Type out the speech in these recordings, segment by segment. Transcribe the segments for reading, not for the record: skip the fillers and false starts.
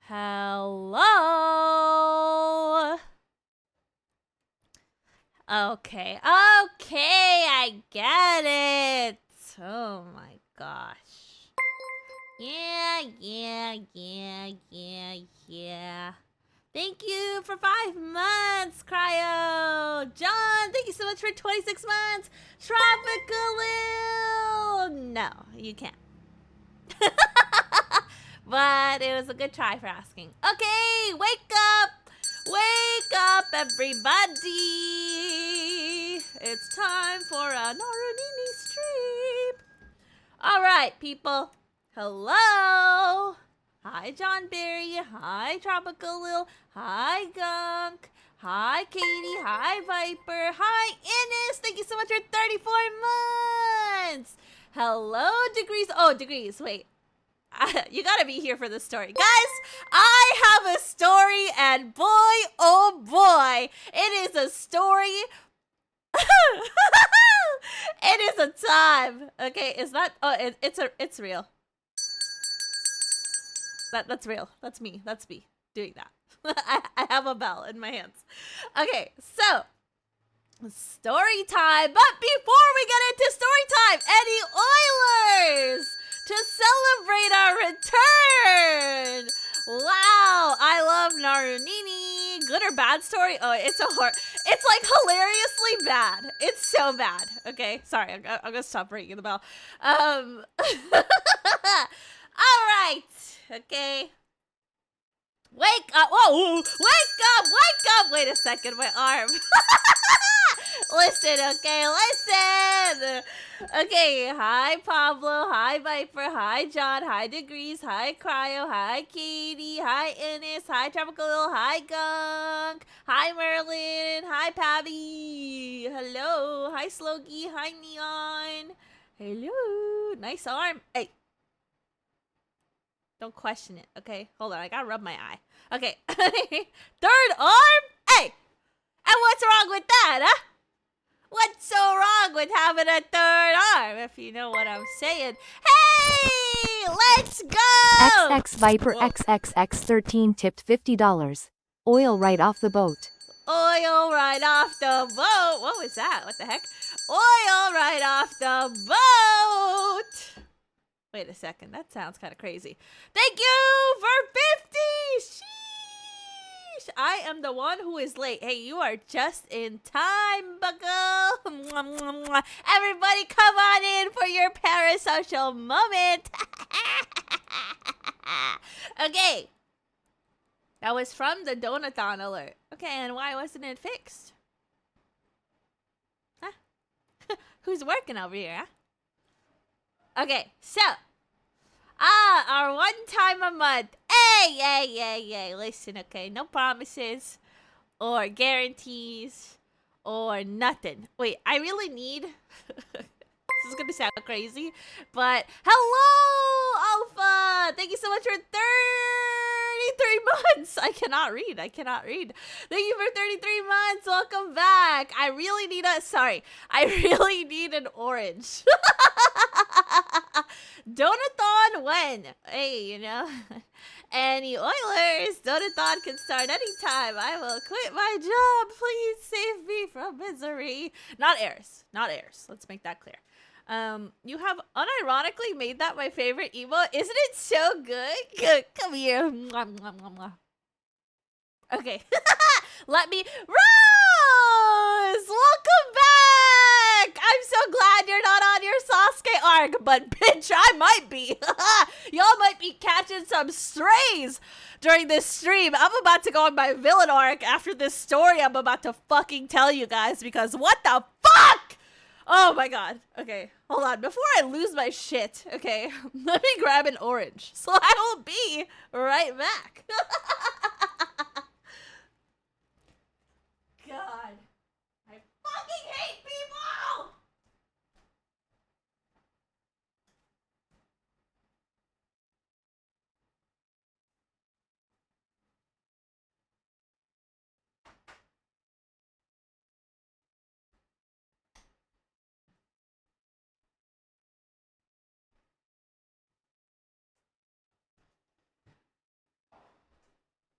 Hello? Okay, I get it. Oh my gosh. Yeah. Thank you for 5 months, Cryo. John, thank you so much for 26 months. Tropical. No, you can't. But it was a good try for asking. Okay, wake up! Wake up, everybody! It's time for a Naru stream. All right, people. Hello. Hi, John Berry. Hi, Tropical Lil. Hi, Gunk. Hi, Katie. Hi, Viper. Hi, Innis. Thank you so much for 34 months. Hello, Degrees. Oh, Degrees. Wait. You gotta be here for the story. Guys, I have a story, and boy, oh boy, it is a story. It is a time. Okay, is that? Oh, it's real. That's real. That's me. That's me doing that. I have a bell in my hands. Okay, so story time. But before we get into story time, any Oilers to celebrate our return. Wow, I love Narunini. Good or bad story? Oh, it's like hilariously bad. It's so bad. Okay, sorry, I'm gonna stop ringing the bell. All right. Okay. Wake up! Whoa! Wake up! Wake up! Wait a second, my arm. Listen, okay, listen. Okay, hi Pablo, hi Viper, hi John, hi Degrees, hi Cryo, hi Katie, hi Innis, hi Tropical, hi Gunk, hi Merlin, hi Pabby, hello, hi Slogie, hi Neon, hello, nice arm. Hey, don't question it, okay? Hold on, I gotta rub my eye. Okay, third arm? Hey, and what's wrong with that, huh? What's so wrong with having a third arm, if you know what I'm saying? Hey, let's go! XX Viper Whoa. XXX13 tipped $50. Oil right off the boat. Oil right off the boat. What was that? What the heck? Oil right off the boat. Wait a second. That sounds kind of crazy. Thank you for 50. Sheesh. I am the one who is late. Hey, you are just in time, bucko. Everybody come on in for your parasocial moment. Okay. That was from the Donathon alert. Okay, and why wasn't it fixed? Huh? Who's working over here, huh? Okay, so. Our one time a month. Hey. Listen, okay, no promises or guarantees or nothing. Wait, I really need... This is gonna sound crazy, but hello, Alpha! Thank you so much for 33 months. I cannot read. Thank you for 33 months. Welcome back. I really need an orange. Donathon when? Hey, you know. Any Oilers, Donathon can start anytime. I will quit my job. Please save me from misery. Not heirs. Let's make that clear. You have unironically made that my favorite emote. Isn't it so good? Come here. Okay. Let me... Rose! Welcome back! I'm so glad you're not on your Sasuke arc, but bitch, I might be. Y'all might be catching some strays during this stream. I'm about to go on my villain arc after this story I'm about to fucking tell you guys, because what the fuck? Oh my god. Okay, hold on. Before I lose my shit, okay, let me grab an orange. So I will be right back. God. I fucking hate people!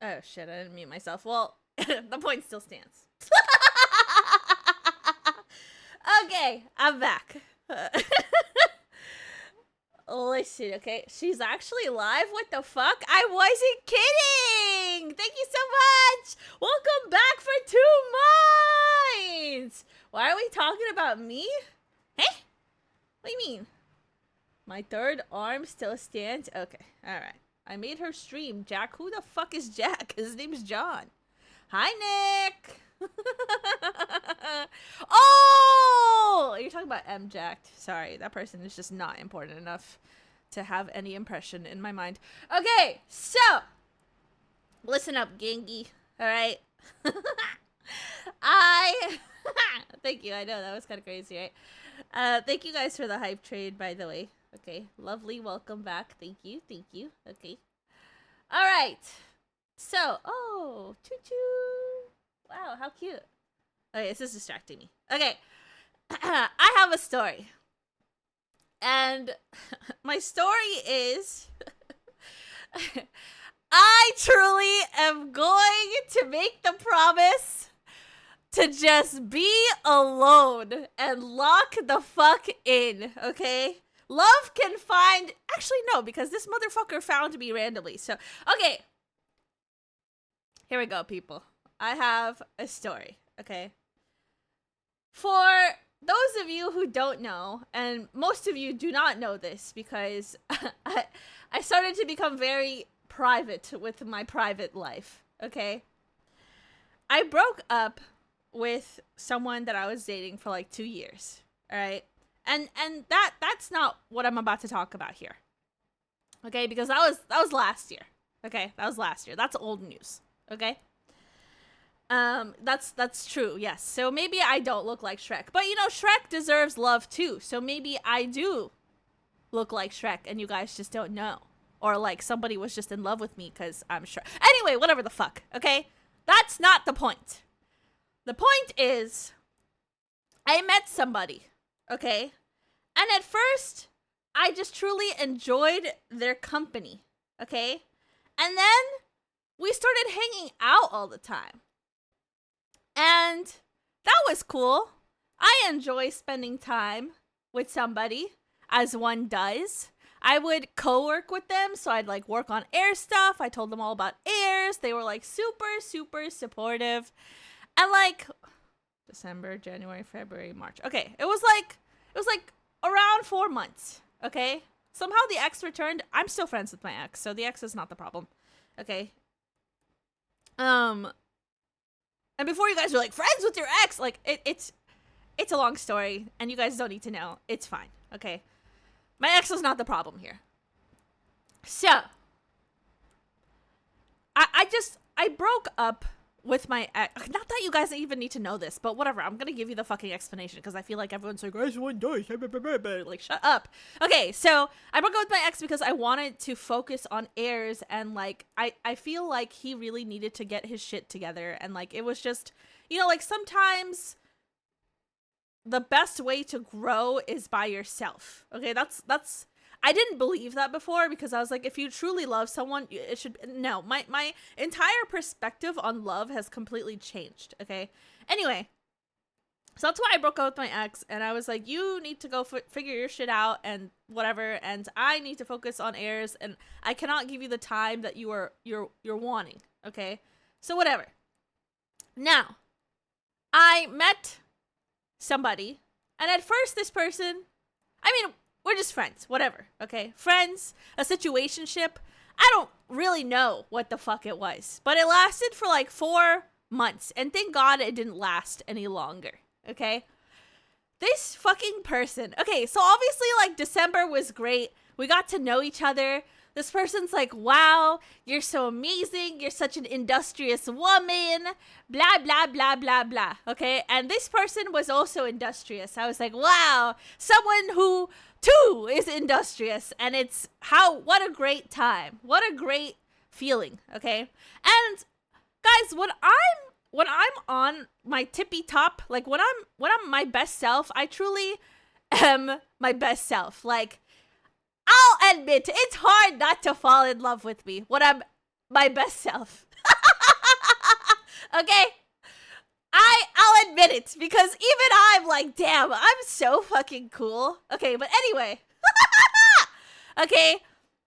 Oh shit, I didn't mute myself. Well, the point still stands. Okay, I'm back. Listen, okay? She's actually live? What the fuck? I wasn't kidding! Thank you so much! Welcome back for 2 months! Why are we talking about me? Hey? What do you mean? My third arm still stands? Okay, alright. I made her stream. Jack, who the fuck is Jack? His name's John. Hi, Nick! Oh! You're talking about M. Jack. Sorry, that person is just not important enough to have any impression in my mind. Okay, so listen up, Gengi. Alright? Thank you. I know that was kind of crazy, right? Thank you guys for the hype trade, by the way. Okay, lovely. Welcome back. Thank you. Thank you. Okay. Alright. So, oh, choo-choo. Wow, how cute. Okay, this is distracting me. Okay, I have a story. And my story is... I truly am going to make the promise to just be alone and lock the fuck in, okay? Love can find... Actually, no, because this motherfucker found me randomly. So, okay. Here we go, people. I have a story, okay? For those of you who don't know, and most of you do not know this because I started to become very private with my private life, okay? I broke up with someone that I was dating for like 2 years, all right? And that's not what I'm about to talk about here, okay? Because that was last year, okay? That was last year. That's old news, okay? That's true, yes. So maybe I don't look like Shrek. But, you know, Shrek deserves love, too. So maybe I do look like Shrek, and you guys just don't know. Or, like, somebody was just in love with me because I'm Shrek. Anyway, whatever the fuck, okay? That's not the point. The point is, I met somebody, okay? And at first, I just truly enjoyed their company, okay? And then, we started hanging out all the time. And that was cool. I enjoy spending time with somebody, as one does. I would co-work with them, so I'd like work on air stuff. I told them all about airs. They were like super, super supportive. And like December, January, February, March. Okay, it was like around 4 months. Okay, somehow the ex returned. I'm still friends with my ex, so the ex is not the problem. Okay. And before you guys are like, friends with your ex, like, it's a long story, and you guys don't need to know. It's fine, okay? My ex is not the problem here. So, I broke up with my ex. Not that you guys even need to know this, but whatever. I'm gonna give you the fucking explanation, because I feel like everyone's like, everyone does. Like, shut up. Okay, so, I broke up with my ex because I wanted to focus on airs, and, like, I feel like he really needed to get his shit together, and, like, it was just, you know, like, sometimes the best way to grow is by yourself. Okay, that's I didn't believe that before because I was like, if you truly love someone, it should... No, my entire perspective on love has completely changed, okay? Anyway, so that's why I broke up with my ex, and I was like, you need to go figure your shit out and whatever, and I need to focus on airs, and I cannot give you the time that you're wanting, okay? So whatever. Now, I met somebody, and at first this person... I mean... We're just friends, whatever, okay? Friends, a situationship. I don't really know what the fuck it was, but it lasted for like 4 months, and thank God it didn't last any longer, okay? This fucking person, okay, so obviously like December was great. We got to know each other. This person's like, wow, you're so amazing. You're such an industrious woman, blah, blah, blah, blah, blah, okay? And this person was also industrious. I was like, wow, someone who too is industrious, and it's what a great time. What a great feeling, okay? And guys, when I'm on my tippy top, like when I'm my best self, I truly am my best self. Like, I'll admit, it's hard not to fall in love with me when I'm my best self. Okay? I'll admit it, because even I'm like, damn, I'm so fucking cool. Okay, but anyway. Okay,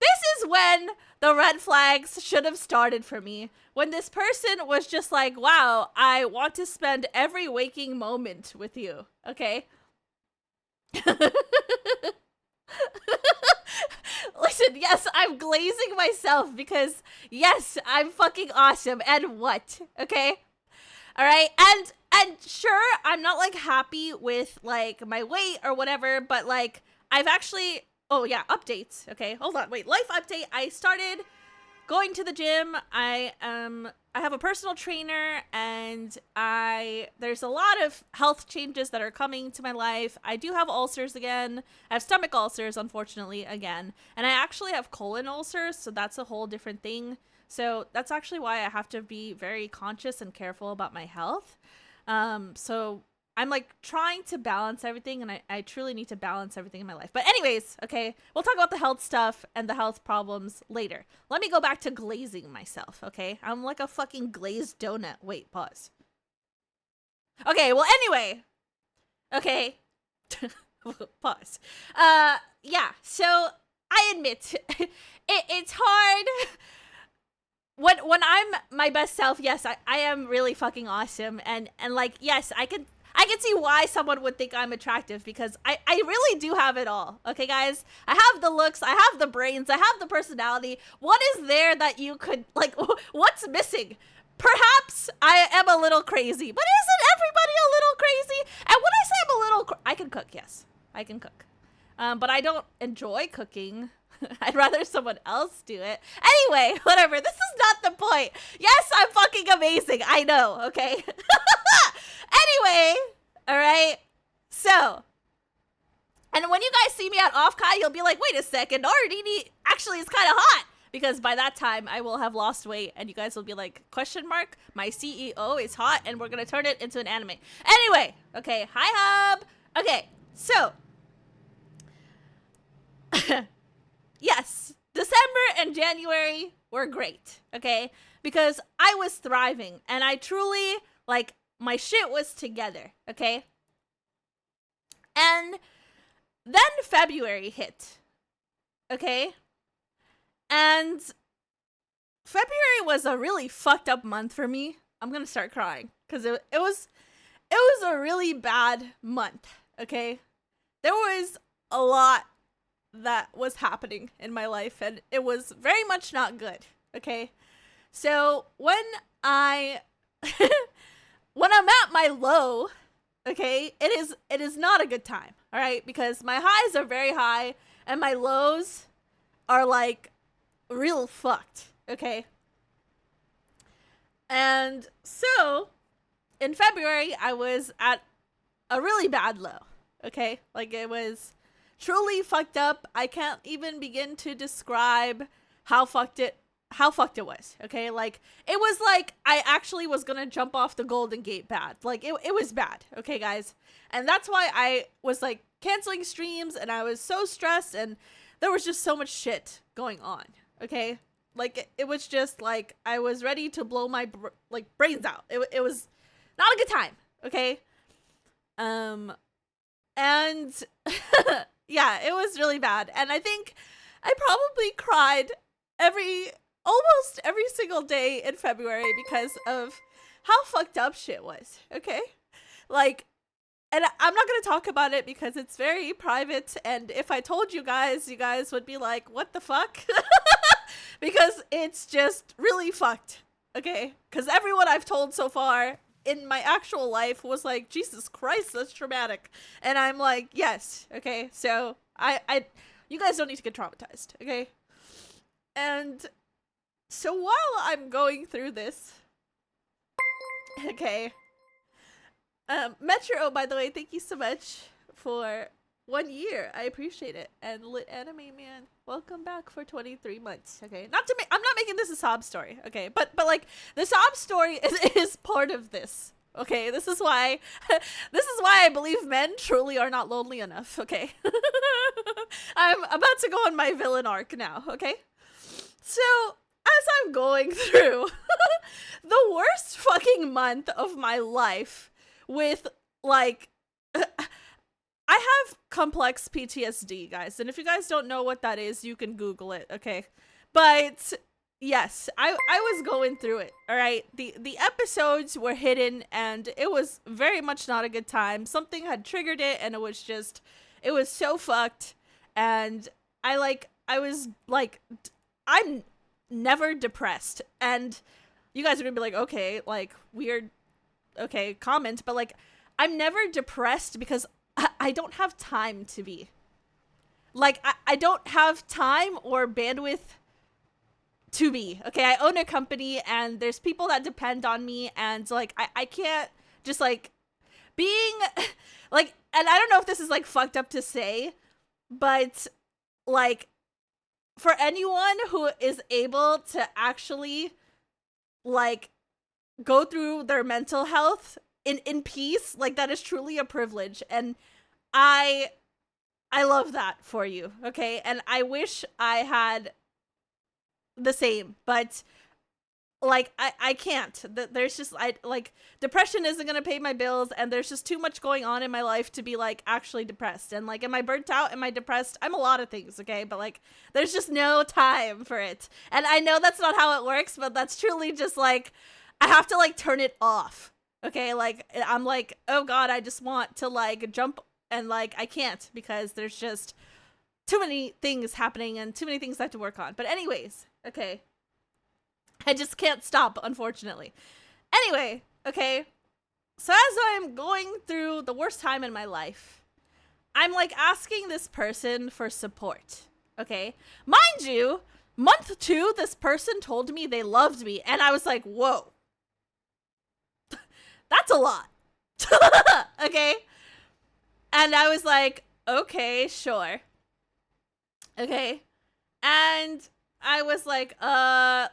this is when the red flags should have started for me. When this person was just like, wow, I want to spend every waking moment with you. Okay? Listen, yes, I'm glazing myself because, yes, I'm fucking awesome. And what? Okay? All right? And sure, I'm not like happy with like my weight or whatever, but like I've actually, oh yeah, updates. Okay, hold on. Wait, life update. I started going to the gym. I have a personal trainer, and there's a lot of health changes that are coming to my life. I do have ulcers again. I have stomach ulcers, unfortunately, again. And I actually have colon ulcers, so that's a whole different thing. So that's actually why I have to be very conscious and careful about my health. So I'm like trying to balance everything, and I truly need to balance everything in my life. But anyways, okay, we'll talk about the health stuff and the health problems later. Let me go back to glazing myself, okay? I'm like a fucking glazed donut. Wait, pause. Okay, well, anyway. Okay. Pause. Yeah, so I admit, it's hard. When I'm my best self, yes, I am really fucking awesome. And like, yes, I can see why someone would think I'm attractive, because I really do have it all. Okay, guys? I have the looks, I have the brains, I have the personality. What is there that you could, like, what's missing? Perhaps I am a little crazy, but isn't everybody a little crazy? And when I say I'm a little, I can cook, yes. I can cook. But I don't enjoy cooking. I'd rather someone else do it. Anyway, whatever. This is not the point. Yes, I'm fucking amazing. I know, okay? Anyway, all right? So, and when you guys see me at Offkai, you'll be like, wait a second, Ardini actually is kind of hot. Because by that time, I will have lost weight, and you guys will be like, question mark, my CEO is hot, and we're going to turn it into an anime. Anyway, okay, hi, Hub. Okay, so... yes, December and January were great, okay? Because I was thriving, and I truly, like, my shit was together, okay? And then February hit, okay? And February was a really fucked up month for me. I'm gonna start crying, because it was a really bad month, okay? There was a lot that was happening in my life, and it was very much not good, okay? So when I'm at my low, okay, it is not a good time, all right? Because my highs are very high and my lows are like real fucked, okay? And so in February, I was at a really bad low, okay? Like, it was truly fucked up. I can't even begin to describe how fucked it was, okay? Like, it was like I actually was gonna jump off the Golden Gate bad. Like, it was bad, okay, guys? And that's why I was, like, canceling streams, and I was so stressed, and there was just so much shit going on, okay? Like, it was just, like, I was ready to blow my, brains out. It was not a good time, okay? And... yeah, it was really bad. And I think I probably cried almost every single day in February because of how fucked up shit was, okay? Like, and I'm not going to talk about it because it's very private, and if I told you guys would be like, what the fuck? Because it's just really fucked, okay? Because everyone I've told so far in my actual life was like, Jesus Christ, that's traumatic. And I'm like, yes, okay? So, you guys don't need to get traumatized, okay? And so while I'm going through this, okay, Metro, by the way, thank you so much for 1 year. I appreciate it. And Lit Anime Man, welcome back for 23 months, okay? I'm not making this a sob story, okay? But like, the sob story is part of this, okay? This is why I believe men truly are not lonely enough, okay? I'm about to go on my villain arc now, okay? So, as I'm going through the worst fucking month of my life with, like, I have complex PTSD, guys, and if you guys don't know what that is, you can Google it, okay? But yes, I was going through it, all right? The episodes were hidden, and it was very much not a good time. Something had triggered it, and it was so fucked, and I'm never depressed, and you guys are gonna be like, okay, like, weird, okay, comment, but, like, I'm never depressed because I don't have time to be. Like, I don't have time or bandwidth to be. Okay, I own a company, and there's people that depend on me, and, like, I can't just, like, being, like, and I don't know if this is, like, fucked up to say, but, like, for anyone who is able to actually, like, go through their mental health in peace, like, that is truly a privilege, and I love that for you, okay? And I wish I had the same, but, like, I can't. There's just, like, depression isn't gonna pay my bills, and there's just too much going on in my life to be, like, actually depressed. And, like, am I burnt out? Am I depressed? I'm a lot of things, okay? But, like, there's just no time for it. And I know that's not how it works, but that's truly just, like, I have to, like, turn it off, okay? Like, I'm like, oh god, I just want to, like, jump, and, like, I can't, because there's just too many things happening and too many things I have to work on. But anyways, okay. I just can't stop, unfortunately. Anyway, okay. So as I'm going through the worst time in my life, I'm, like, asking this person for support, okay? Mind you, month 2, this person told me they loved me, and I was like, whoa. That's a lot. Okay? And I was like, okay, sure. Okay. And I was like, I'm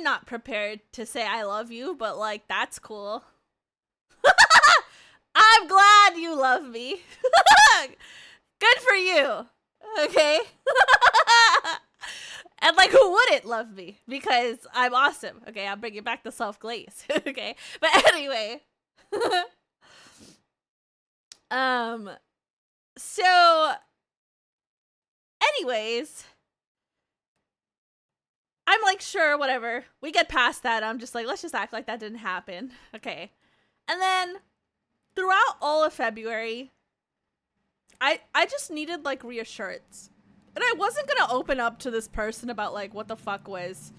not prepared to say I love you, but, like, that's cool. I'm glad you love me. Good for you. Okay. And, like, who wouldn't love me? Because I'm awesome. Okay, I'm bringing back the self-glaze. Okay. But anyway. So, anyways, I'm like, sure, whatever. We get past that. I'm just like, let's just act like that didn't happen. Okay. And then throughout all of February, I just needed, like, reassurance. And I wasn't gonna open up to this person about, like, what the fuck was.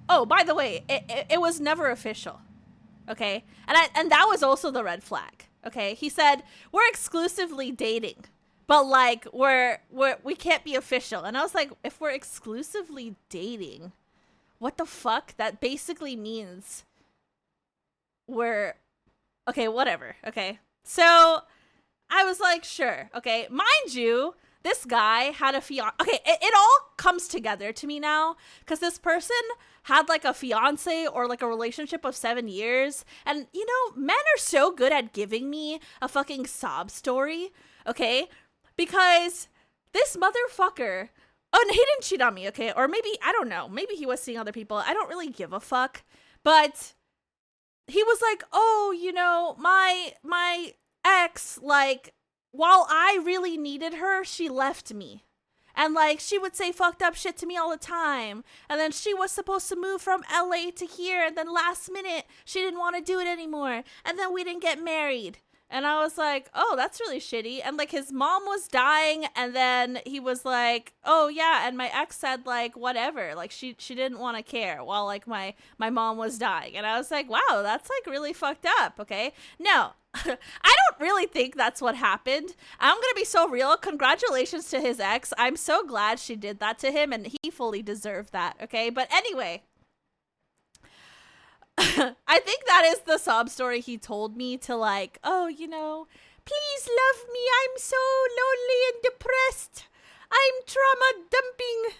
Oh, by the way, it was never official. Okay? And that was also the red flag. Okay? He said, we're exclusively dating, but, like, we can't be official. And I was like, if we're exclusively dating, what the fuck? That basically means we're, okay, whatever. Okay? So I was like, sure. Okay? Mind you, this guy had a fiance. Okay, it all comes together to me now, because this person had, like, a fiance or, like, a relationship of 7 years. And, you know, men are so good at giving me a fucking sob story, okay? Because this motherfucker, oh, and he didn't cheat on me, okay? Or maybe, I don't know, maybe he was seeing other people. I don't really give a fuck. But he was like, oh, you know, my ex, like, while I really needed her, she left me. And, like, she would say fucked up shit to me all the time. And then she was supposed to move from LA to here. And then last minute, she didn't want to do it anymore. And then we didn't get married. And I was like, oh, that's really shitty. And, like, his mom was dying. And then he was like, oh, yeah. And my ex said, like, whatever. Like, she didn't want to care while, like, my mom was dying. And I was like, wow, that's, like, really fucked up, okay? No. I don't really think that's what happened. I'm gonna be so real. Congratulations to his ex. I'm so glad she did that to him, and he fully deserved that, okay? But anyway, I think that is the sob story he told me to, like, oh, you know, please love me. I'm so lonely and depressed. I'm trauma dumping.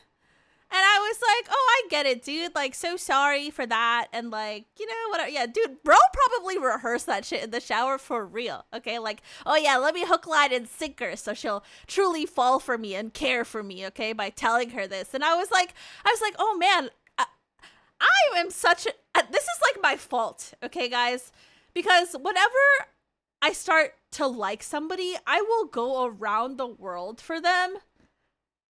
And I was like, oh, I get it, dude. Like, so sorry for that. And like, you know, whatever. Yeah, dude, bro probably rehearsed that shit in the shower for real. Okay, like, oh yeah, let me hook, line, and sinker so she'll truly fall for me and care for me, okay, by telling her this. And I was like, oh man, I am such a, this is like my fault, okay, guys? Because whenever I start to like somebody, I will go around the world for them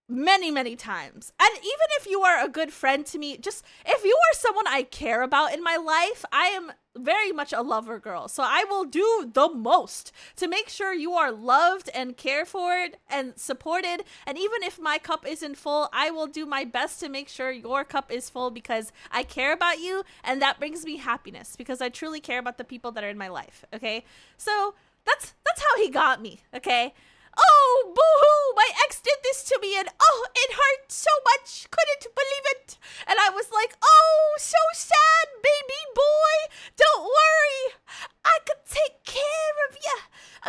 many times. And even if you are a good friend to me, just if you are someone I care about in my life, I am very much a lover girl. So I will do the most to make sure you are loved and cared for and supported. And even if my cup isn't full, I will do my best to make sure your cup is full because I care about you, and that brings me happiness because I truly care about the people that are in my life. Okay, so that's how he got me. Okay. Oh, boo-hoo, my ex did this to me and oh, it hurt so much, couldn't believe it. And I was like, oh, so sad, baby boy, don't worry, I could take care of you,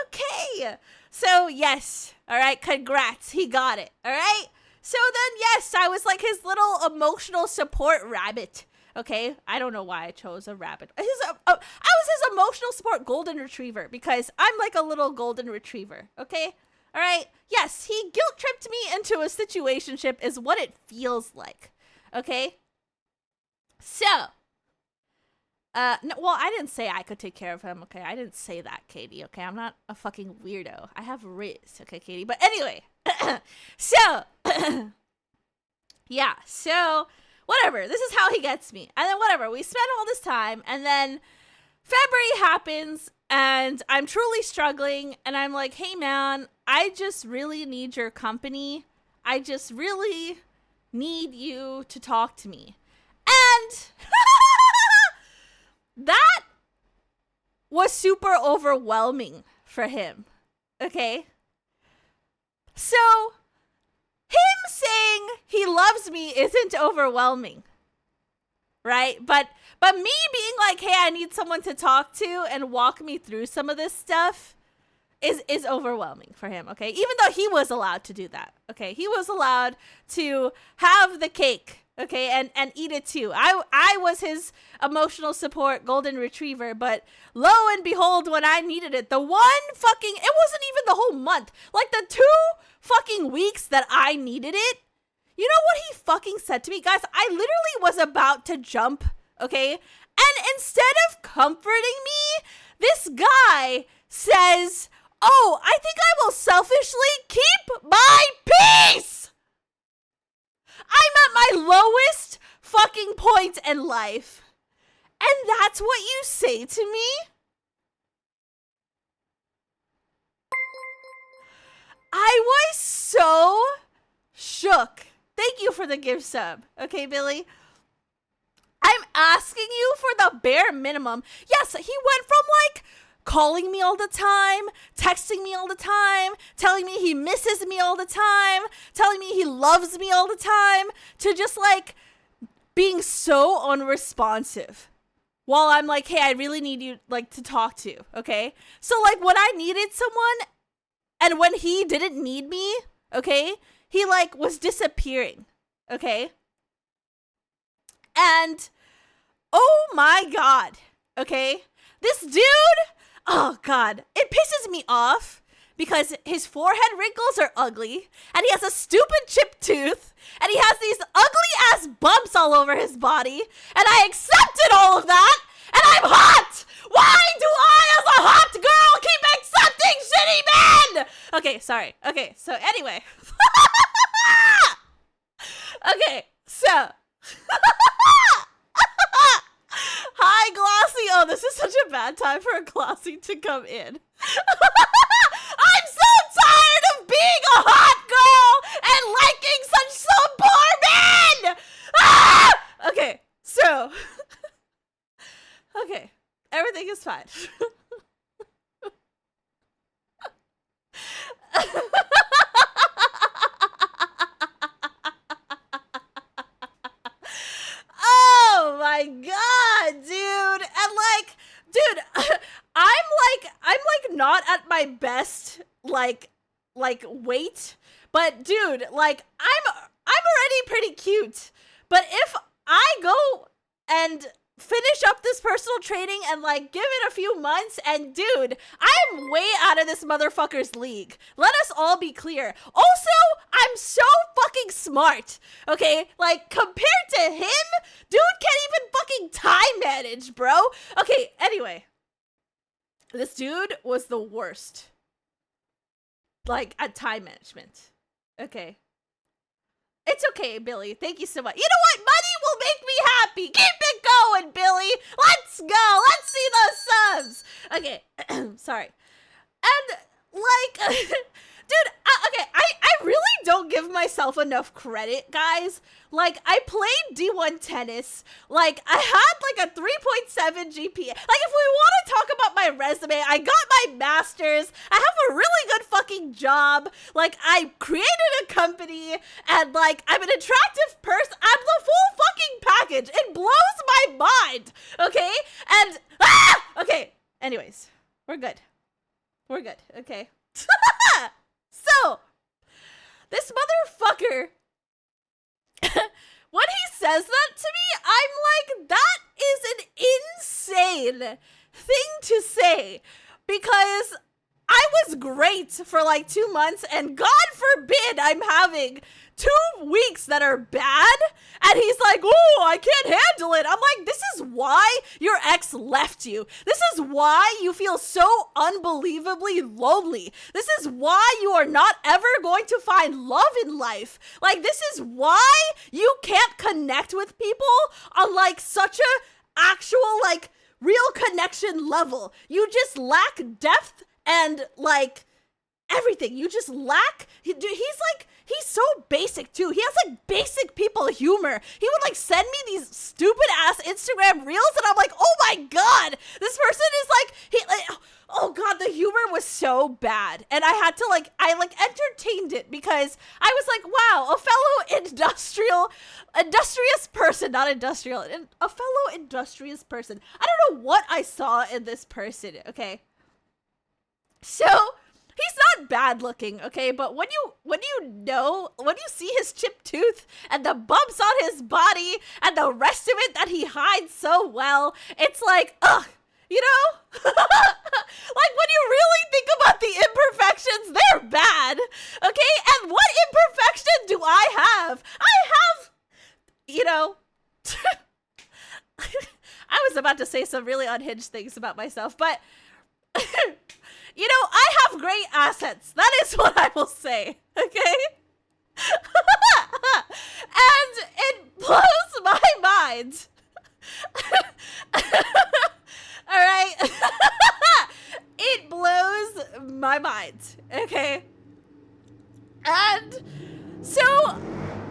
okay? So yes, all right, congrats, he got it, all right? So then yes, I was like his little emotional support rabbit. Okay, I don't know why I chose a rabbit. I was his emotional support golden retriever because I'm like a little golden retriever, okay? All right. Yes, he guilt tripped me into a situationship is what it feels like. Okay. So, no, well, I didn't say I could take care of him. Okay, I didn't say that, Katie. Okay, I'm not a fucking weirdo. I have Riz. Okay, Katie. But anyway, so yeah. So whatever. This is how he gets me, and then whatever. We spend all this time, and then February happens. And I'm truly struggling, and I'm like, hey, man, I just really need your company. I just really need you to talk to me. And that was super overwhelming for him, okay? So him saying he loves me isn't overwhelming, right? But me being like, hey, I need someone to talk to and walk me through some of this stuff is overwhelming for him, okay? Even though he was allowed to do that, okay? He was allowed to have the cake, okay, and eat it too. I was his emotional support golden retriever, but lo and behold, when I needed it, it wasn't even the whole month. Like the 2 fucking weeks that I needed it, you know what he fucking said to me? Guys, I literally was about to jump, okay? And instead of comforting me, this guy says, oh, I think I will selfishly keep my peace. I'm at my lowest fucking point in life. And that's what you say to me? I was so shook. Thank you for the gift sub. Okay, Billy? I'm asking you for the bare minimum. Yes, he went from like calling me all the time, texting me all the time, telling me he misses me all the time, telling me he loves me all the time, to just like being so unresponsive. While I'm like, hey, I really need you like to talk to, okay? So like when I needed someone and when he didn't need me, okay, he like was disappearing, okay? And oh my God, okay? This dude, oh God, it pisses me off because his forehead wrinkles are ugly and he has a stupid chipped tooth and he has these ugly ass bumps all over his body, and I accepted all of that, and I'm hot. Why do I as a hot girl keep accepting shitty men? Okay, sorry. Okay, so anyway. Okay, so hi, Glossy. Oh, this is such a bad time for a Glossy to come in. I'm so tired of being a hot girl and liking such so poor men. Ah! Okay, so okay, everything is fine. Oh my God, dude. And like, dude, I'm not at my best like weight, but dude, like I'm already pretty cute, but if I go and finish up this personal training and like give it a few months, and dude, I'm way out of this motherfucker's league. Let us all be clear. Also, I'm so fucking smart, okay? Like, compared to him, dude can't even fucking time manage, bro. Okay, anyway, this dude was the worst, like, at time management. Okay, it's okay, Billy. Thank you so much. You know what? Money will make me happy. Keep it going, Billy. Let's go. Let's see those subs. Okay, sorry. And, like, dude, okay, I really don't give myself enough credit, guys. Like, I played D1 tennis. Like, I had, like, a 3.7 GPA. Like, if we want to talk about my resume, I got my master's. I have a really good fucking job. Like, I created a company. And, like, I'm an attractive person. I'm the full fucking package. It blows my mind. Okay? And, okay. Anyways, we're good. We're good. Okay. So, this motherfucker, when he says that to me, I'm like, that is an insane thing to say, because I was great for like 2 months, and God forbid I'm having 2 weeks that are bad, and he's like, oh, I can't handle it. I'm like, this is why your ex left you. This is why you feel so unbelievably lonely. This is why you are not ever going to find love in life. Like, this is why you can't connect with people on like such a actual like real connection level. You just lack depth and like everything. You just lack, he's so basic too. He has like basic people humor. He would like send me these stupid ass Instagram reels, and I'm like, oh my god, this person is like, oh god, the humor was so bad. And I had to like, I like entertained it because I was like, wow, a fellow industrious person, not industrial, a fellow industrious person. I don't know what I saw in this person, okay? So, he's not bad looking, okay? But when you see his chipped tooth and the bumps on his body and the rest of it that he hides so well, it's like, ugh, you know? Like, when you really think about the imperfections, they're bad, okay? And what imperfection do I have? I have, you know, I was about to say some really unhinged things about myself, but you know, I have great assets. That is what I will say, okay? And it blows my mind. All right? It blows my mind, okay? And so,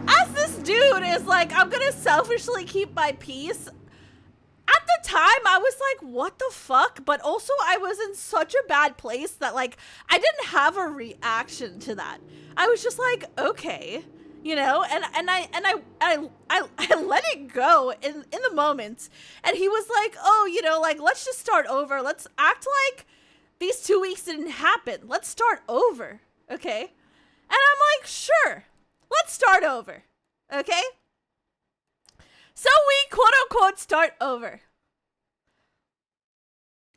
as this dude is like, I'm gonna selfishly keep my peace, at the time, I was like, what the fuck? But also, I was in such a bad place that, like, I didn't have a reaction to that. I was just like, okay, you know? And I let it go in the moment. And he was like, oh, you know, like, let's just start over. Let's act like these 2 weeks didn't happen. Let's start over, okay? And I'm like, sure, let's start over, okay? So we quote-unquote start over.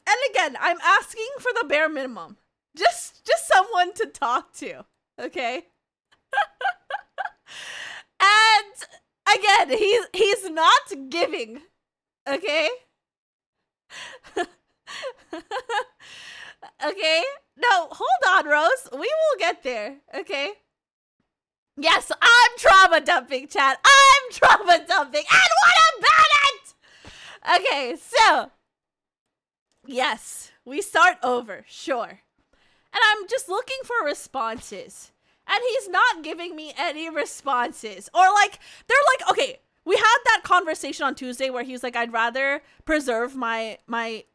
And again, I'm asking for the bare minimum. Just someone to talk to, okay? And again, he's not giving, okay? Okay? No, hold on, Rose. We will get there, okay? Yes, I'm trauma dumping, chat. I'm trauma dumping. And what about it? Okay, so. Yes, we start over, sure. And I'm just looking for responses. And he's not giving me any responses. Or like, they're like, okay, we had that conversation on Tuesday where he was like, I'd rather preserve my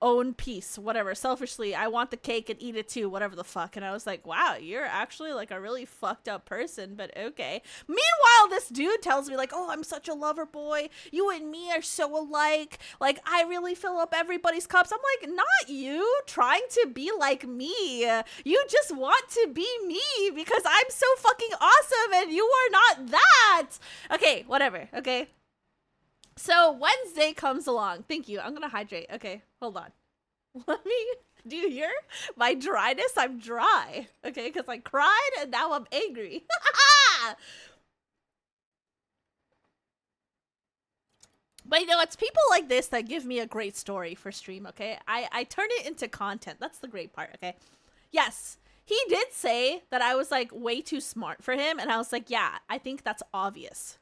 own peace, whatever. Selfishly, I want the cake and eat it too, whatever the fuck. And I was like, wow, you're actually like a really fucked up person, but okay. Meanwhile, this dude tells me like, oh, I'm such a lover boy. You and me are so alike. Like, I really fill up everybody's cups. I'm like, not you trying to be like me. You just want to be me because I'm so fucking awesome and you are not that. Okay, whatever. Okay. So Wednesday comes along. Thank you. I'm gonna hydrate. Okay, hold on. Let me. Do you hear my dryness? I'm dry. Okay, because I cried and now I'm angry. But you know, it's people like this that give me a great story for stream. Okay, I turn it into content. That's the great part. Okay, yes. He did say that I was like way too smart for him, and I was like, yeah, I think that's obvious.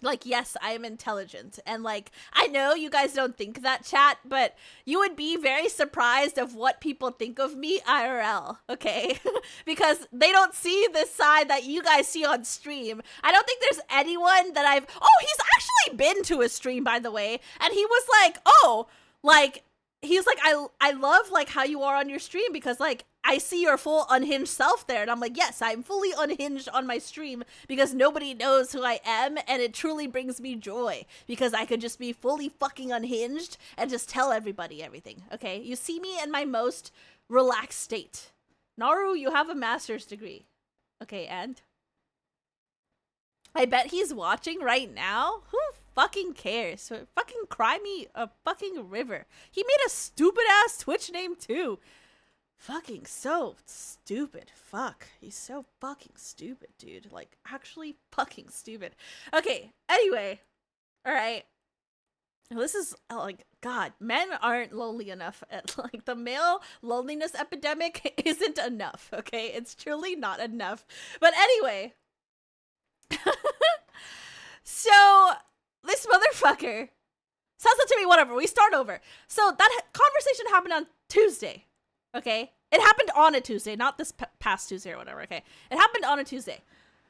Like, yes, I am intelligent, and like, I know you guys don't think that, chat, but you would be very surprised of what people think of me IRL, okay? Because they don't see this side that you guys see on stream. I don't think there's anyone that he's actually been to a stream, by the way, and he was like, oh, like, he's like, I love like how you are on your stream because like I see your full unhinged self there. And I'm like, yes, I'm fully unhinged on my stream because nobody knows who I am. And it truly brings me joy because I could just be fully fucking unhinged and just tell everybody everything. Okay. You see me in my most relaxed state. Naru, you have a master's degree. Okay. And I bet he's watching right now. Who fucking cares? So fucking cry me a fucking river. He made a stupid ass Twitch name too. Fucking so stupid. Fuck. He's so fucking stupid, dude. Like, actually fucking stupid. Okay, anyway. Alright. This is, like, God, men aren't lonely enough. Like, the male loneliness epidemic isn't enough, okay? It's truly not enough. But anyway. So, this motherfucker says it to me, whatever. We start over. So, that conversation happened on Tuesday. Okay, it happened on a Tuesday, not this past Tuesday or whatever. Okay, it happened on a Tuesday.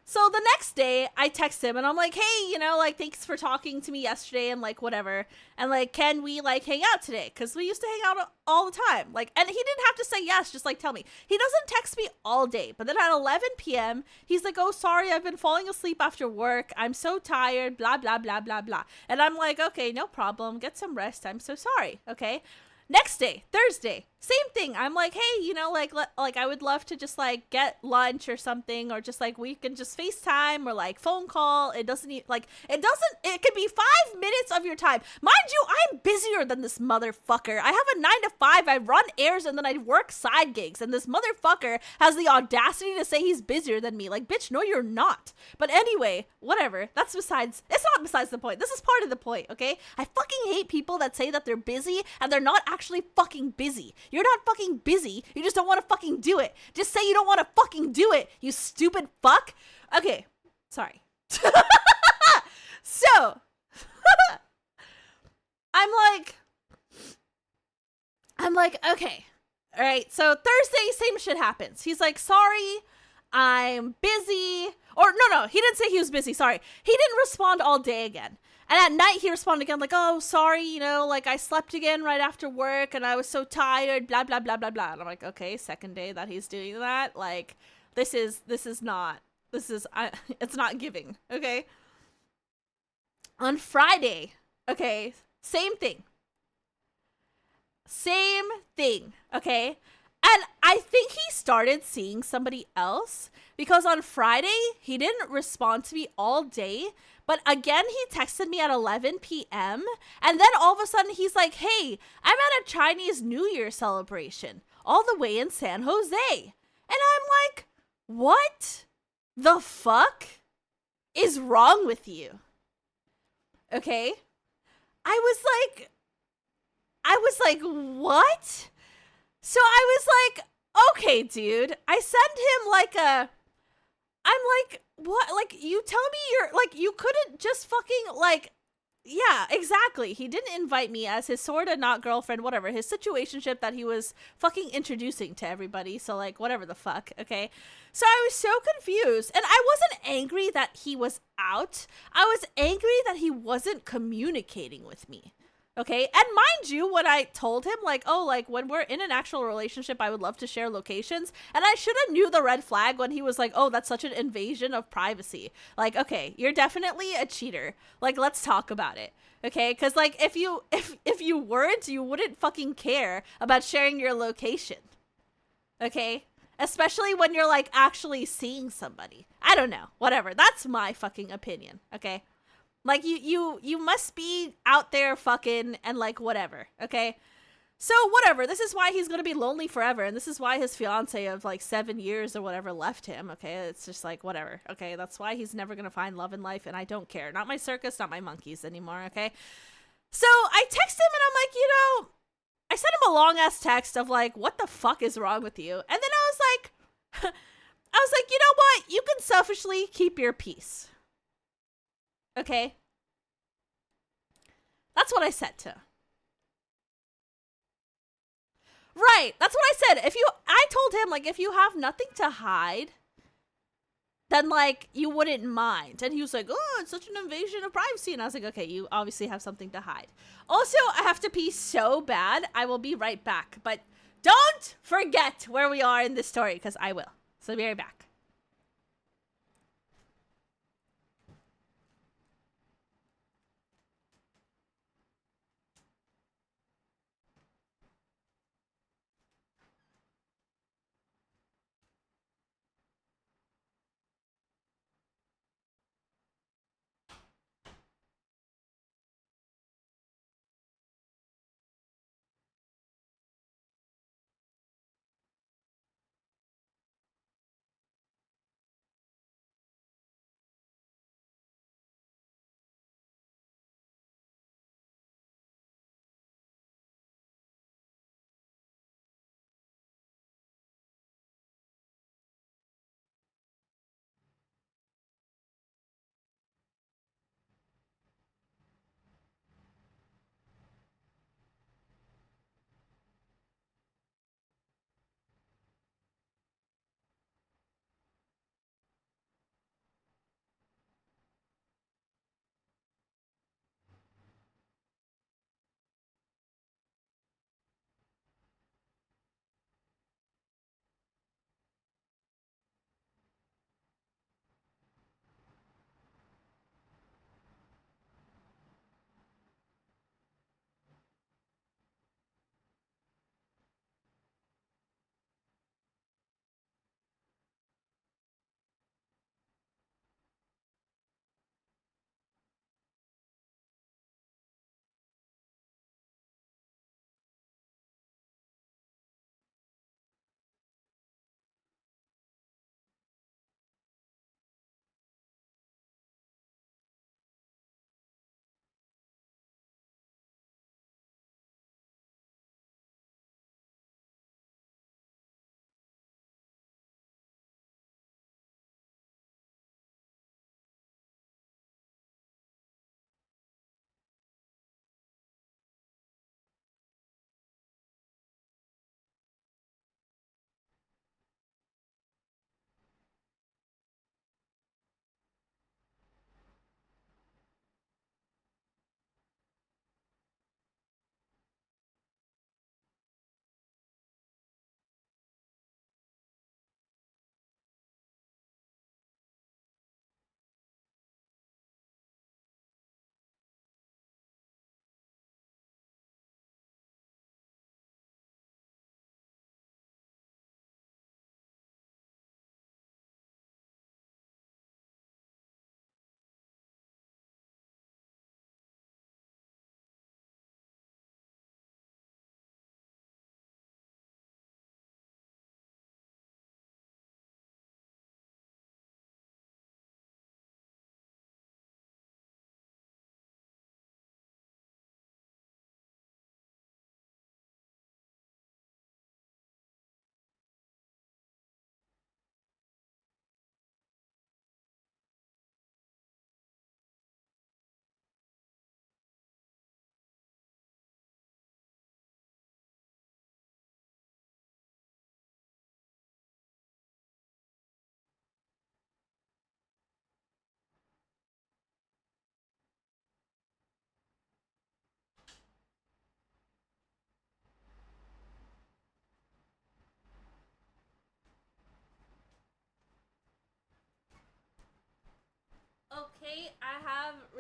So the next day I text him and I'm like, hey, you know, like, thanks for talking to me yesterday and like whatever, and like, can we like hang out today, because we used to hang out all the time. Like, and he didn't have to say yes, just like tell me. He doesn't text me all day, but then at 11 p.m. he's like, oh, sorry, I've been falling asleep after work, I'm so tired, blah blah blah blah blah. And I'm like, okay, no problem, get some rest, I'm so sorry. Okay, next day, Thursday, same thing. I'm like, hey, you know, like I would love to just like get lunch or something, or just like we can just FaceTime or like phone call. It doesn't need, like, it could be 5 minutes of your time. Mind you, I'm busier than this motherfucker. I have a 9 to 5. I run airs and then I work side gigs, and this motherfucker has the audacity to say he's busier than me. Like, bitch, no, you're not. But anyway, whatever. It's not besides the point. This is part of the point, okay? I fucking hate people that say that they're busy and they're not actually fucking busy. You're not fucking busy. You just don't want to fucking do it. Just say you don't want to fucking do it, you stupid fuck. Okay, sorry. So, I'm like, okay. All right, so Thursday, same shit happens. He's like, sorry, I'm busy. Or no, he didn't say he was busy, sorry. He didn't respond all day again. And at night, he responded again, like, oh, sorry, you know, like, I slept again right after work, and I was so tired, blah, blah, blah, blah, blah. And I'm like, okay, second day that he's doing that, like, it's not giving, okay? On Friday, okay, same thing, okay? And I think he started seeing somebody else, because on Friday, he didn't respond to me all day. But again, he texted me at 11 p.m. And then all of a sudden, he's like, hey, I'm at a Chinese New Year celebration all the way in San Jose. And I'm like, what the fuck is wrong with you? Okay. I was like, what? So I was like, okay, dude. I send him like I'm like, what? Like, you tell me you're, like, you couldn't just fucking, like, Yeah, exactly. He didn't invite me as his sorta not girlfriend, whatever, his situationship that he was fucking introducing to everybody. So, like, whatever the fuck, okay? So I was so confused. And I wasn't angry that he was out, I was angry that he wasn't communicating with me. Okay, and mind you, when I told him, like, oh, like, when we're in an actual relationship, I would love to share locations, and I should have knew the red flag when he was like, oh, that's such an invasion of privacy. Like, okay, you're definitely a cheater. Like, let's talk about it. Okay, because like, if you weren't, you wouldn't fucking care about sharing your location. Okay, especially when you're like actually seeing somebody. I don't know, whatever. That's my fucking opinion. Okay. Like you must be out there fucking and like whatever, okay? So whatever, this is why he's gonna be lonely forever, and this is why his fiance of like 7 years or whatever left him, okay? It's just like whatever, okay? That's why he's never gonna find love in life, and I don't care. Not my circus, not my monkeys anymore, okay? So I text him and I'm like, I sent him a long ass text of like, what the fuck is wrong with you? And then I was like, you know what? You can selfishly keep your peace. Okay? That's what I said to. Right. That's what I said. I told him, like, if you have nothing to hide, then, like, you wouldn't mind. And he was like, oh, it's such an invasion of privacy. And I was like, okay, you obviously have something to hide. Also, I have to pee so bad. I will be right back. But don't forget where we are in this story, because I will. So be right back.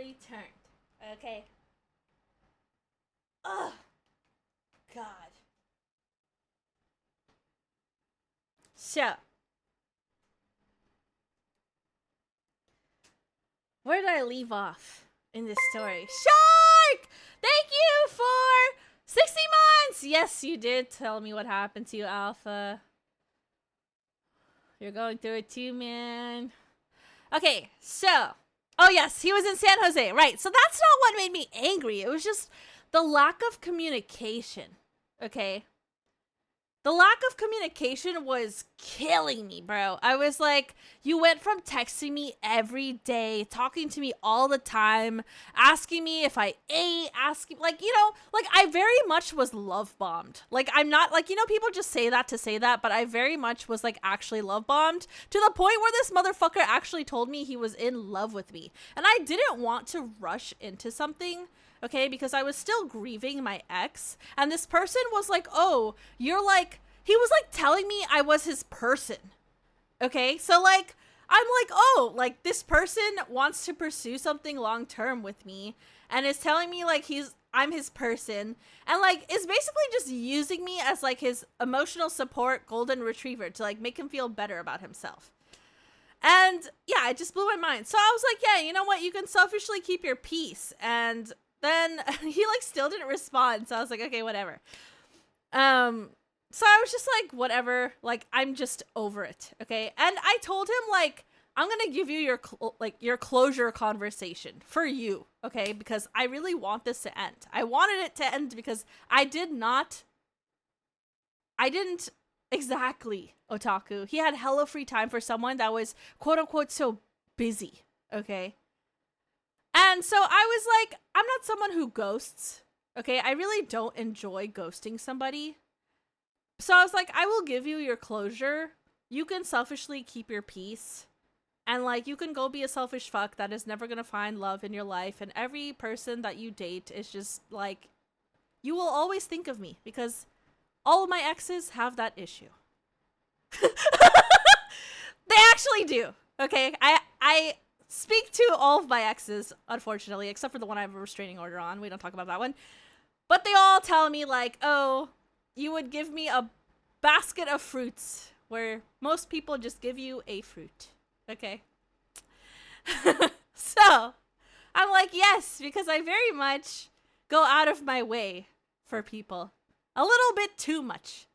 returned. Okay. Oh, God. So, where did I leave off in this story? Shark! Thank you for 60 months! Yes, you did tell me what happened to you, Alpha. You're going through it too, man. Okay, so. Oh, yes, he was in San Jose. Right, so that's not what made me angry. It was just the lack of communication. Okay? The lack of communication was killing me, bro. I was like, you went from texting me every day, talking to me all the time, asking me if I ate, asking, like, you know, like, I very much was love bombed. Like, I'm not, like, you know, people just say that to say that, but I very much was, like, actually love bombed to the point where this motherfucker actually told me he was in love with me. And I didn't want to rush into something. Okay, because I was still grieving my ex, and this person was like, oh, you're like, he was like telling me I was his person. Okay, so like, I'm like, oh, like this person wants to pursue something long term with me, and is telling me like I'm his person, and like is basically just using me as like his emotional support golden retriever to like make him feel better about himself. And yeah, it just blew my mind. So I was like, yeah, you know what? You can selfishly keep your peace. And then he like still didn't respond. So I was like, okay, whatever. So I was just like, whatever, like, I'm just over it. Okay. And I told him like, I'm going to give you your closure conversation for you. Okay. Because I really want this to end. I wanted it to end because I didn't exactly otaku. He had hella free time for someone that was quote unquote so busy. Okay. And so I was like, I'm not someone who ghosts. Okay, I really don't enjoy ghosting somebody. So I was like, I will give you your closure. You can selfishly keep your peace. And like, you can go be a selfish fuck that is never gonna find love in your life. And every person that you date is just like, you will always think of me. Because all of my exes have that issue. They actually do. Okay, I speak to all of my exes, unfortunately, except for the one I have a restraining order on. We don't talk about that one. But they all tell me like, oh, you would give me a basket of fruits, where most people just give you a fruit. Okay? So, I'm like, yes, because I very much go out of my way for people. A little bit too much,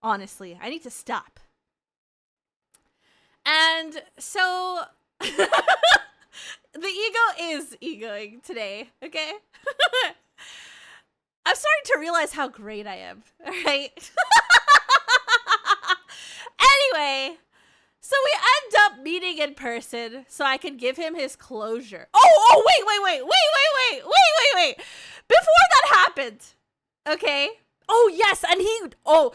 honestly. I need to stop. And so... the ego is egoing today, okay? I'm starting to realize how great I am, alright? Anyway, so we end up meeting in person so I can give him his closure. Oh, wait. Before that happened, okay? Oh, yes, and see, the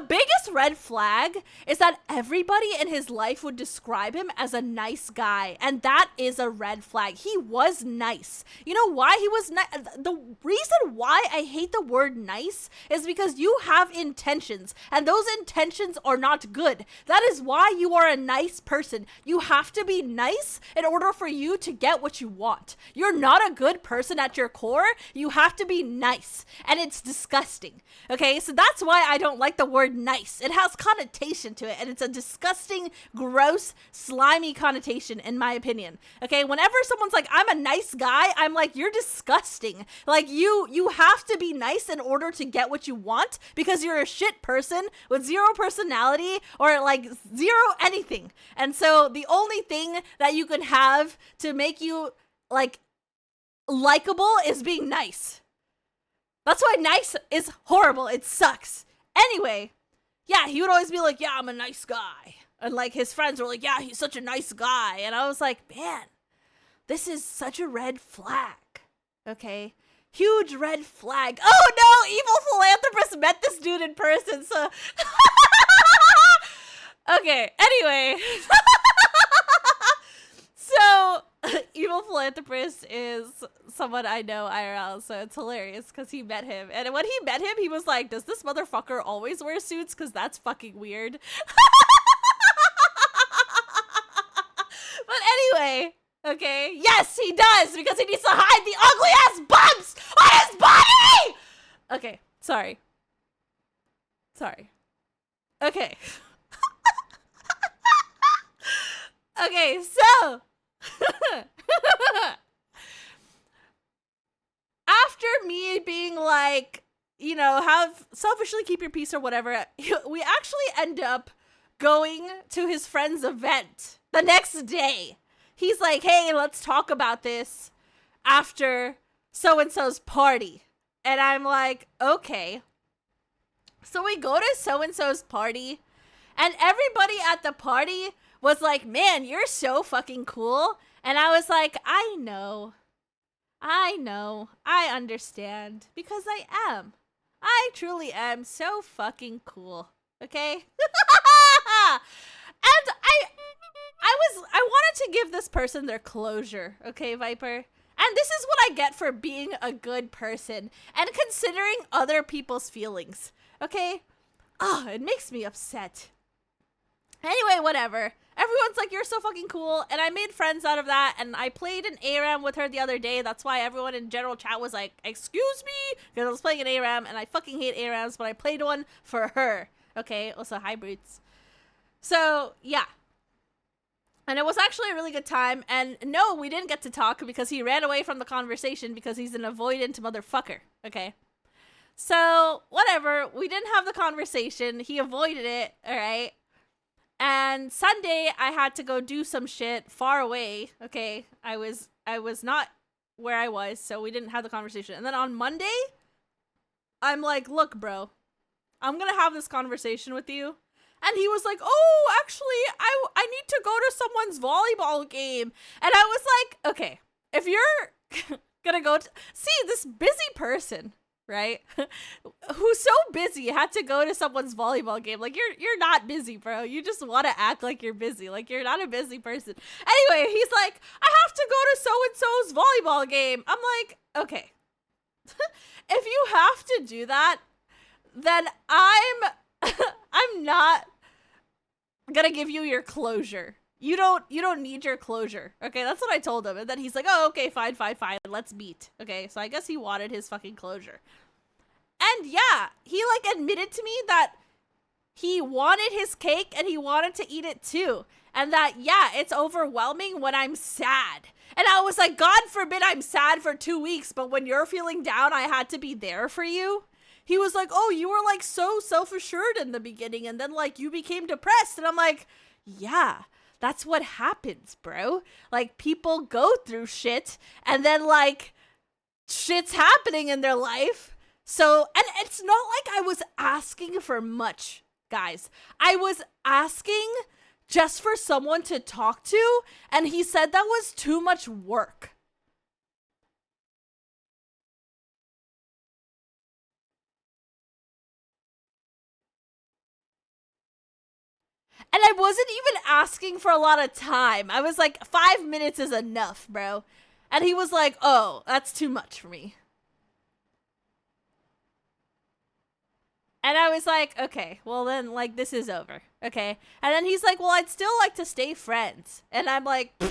biggest red flag is that everybody in his life would describe him as a nice guy, and that is a red flag. He was nice. You know why he was nice? The reason why I hate the word nice is because you have intentions, and those intentions are not good. That is why you are a nice person. You have to be nice in order for you to get what you want. You're not a good person at your core. You have to be nice, and it's disgusting. Okay, so that's why I don't like the word nice. It has connotation to it, and it's a disgusting, gross, slimy connotation, in my opinion. Okay, whenever someone's like, I'm a nice guy, I'm like, you're disgusting. Like, you have to be nice in order to get what you want, because you're a shit person with zero personality, or like, zero anything. And so, the only thing that you can have to make you, like, likable is being nice. That's why nice is horrible. It sucks. Anyway, yeah, he would always be like, yeah, I'm a nice guy. And like his friends were like, yeah, he's such a nice guy. And I was like, man, this is such a red flag. Okay? Huge red flag. Oh no, evil philanthropist met this dude in person. So, okay, anyway. So, evil philanthropist is someone I know IRL, so it's hilarious because he met him. And when he met him, he was like, does this motherfucker always wear suits? Because that's fucking weird. But anyway, Okay? Yes, he does, because he needs to hide the ugly-ass bumps on his body! Okay, sorry. Sorry. Okay. Okay, so... After me being like, you know, have selfishly keep your peace or whatever, we actually end up going to his friend's event the next day. He's like, hey, let's talk about this after so-and-so's party. And I'm like, okay. So we go to so-and-so's party, and everybody at the party was like, man, you're so fucking cool. And I was like, I know, I understand, because I am. I truly am so fucking cool, okay? And I wanted to give this person their closure, okay, Viper? And this is what I get for being a good person and considering other people's feelings, okay? Oh, it makes me upset. Anyway, whatever. Everyone's like, you're so fucking cool, and I made friends out of that, and I played an ARAM with her the other day. That's why everyone in general chat was like, excuse me, because I was playing an ARAM, and I fucking hate ARAMs, but I played one for her. Okay, also, hi, Brutes. So, yeah. And it was actually a really good time, and no, we didn't get to talk because he ran away from the conversation because he's an avoidant motherfucker, okay? So, whatever, we didn't have the conversation, he avoided it, alright? And Sunday, I had to go do some shit far away, okay? I was not where I was, so we didn't have the conversation. And then on Monday, I'm like, look, bro, I'm gonna have this conversation with you. And he was like, oh, actually, I need to go to someone's volleyball game. And I was like, okay, if you're gonna go to... See, this busy person, right? Who's so busy had to go to someone's volleyball game. Like, you're not busy, bro. You just want to act like you're busy. Like, you're not a busy person. Anyway, he's like, I have to go to so-and-so's volleyball game. I'm like, okay. If you have to do that, then I'm not gonna give you your closure. You don't need your closure. Okay, that's what I told him. And then he's like, oh, okay, fine, let's meet. Okay, so I guess he wanted his fucking closure. And yeah, he like admitted to me that he wanted his cake and he wanted to eat it too. And that, yeah, it's overwhelming when I'm sad. And I was like, God forbid I'm sad for 2 weeks, but when you're feeling down, I had to be there for you. He was like, oh, you were like so self-assured in the beginning and then like you became depressed. And I'm like, yeah, that's what happens, bro. Like people go through shit and then like shit's happening in their life. So, and it's not like I was asking for much, guys. I was asking just for someone to talk to, and he said that was too much work. And I wasn't even asking for a lot of time. I was like, 5 minutes is enough, bro. And he was like, oh, that's too much for me. And I was like, okay, well then, like, this is over, okay? And then he's like, well, I'd still like to stay friends. And I'm like, in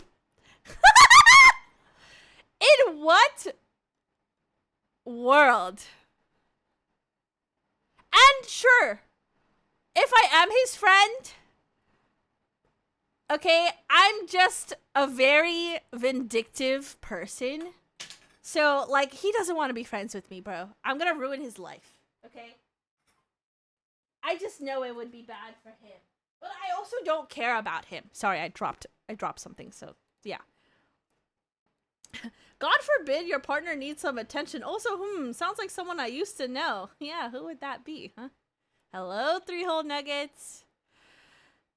what world? And sure, if I am his friend, okay, I'm just a very vindictive person. So, like, he doesn't want to be friends with me, bro. I'm gonna ruin his life, okay? I just know it would be bad for him. But I also don't care about him. Sorry, I dropped something, so yeah. God forbid your partner needs some attention. Also, sounds like someone I used to know. Yeah, who would that be, huh? Hello, 3-hole nuggets.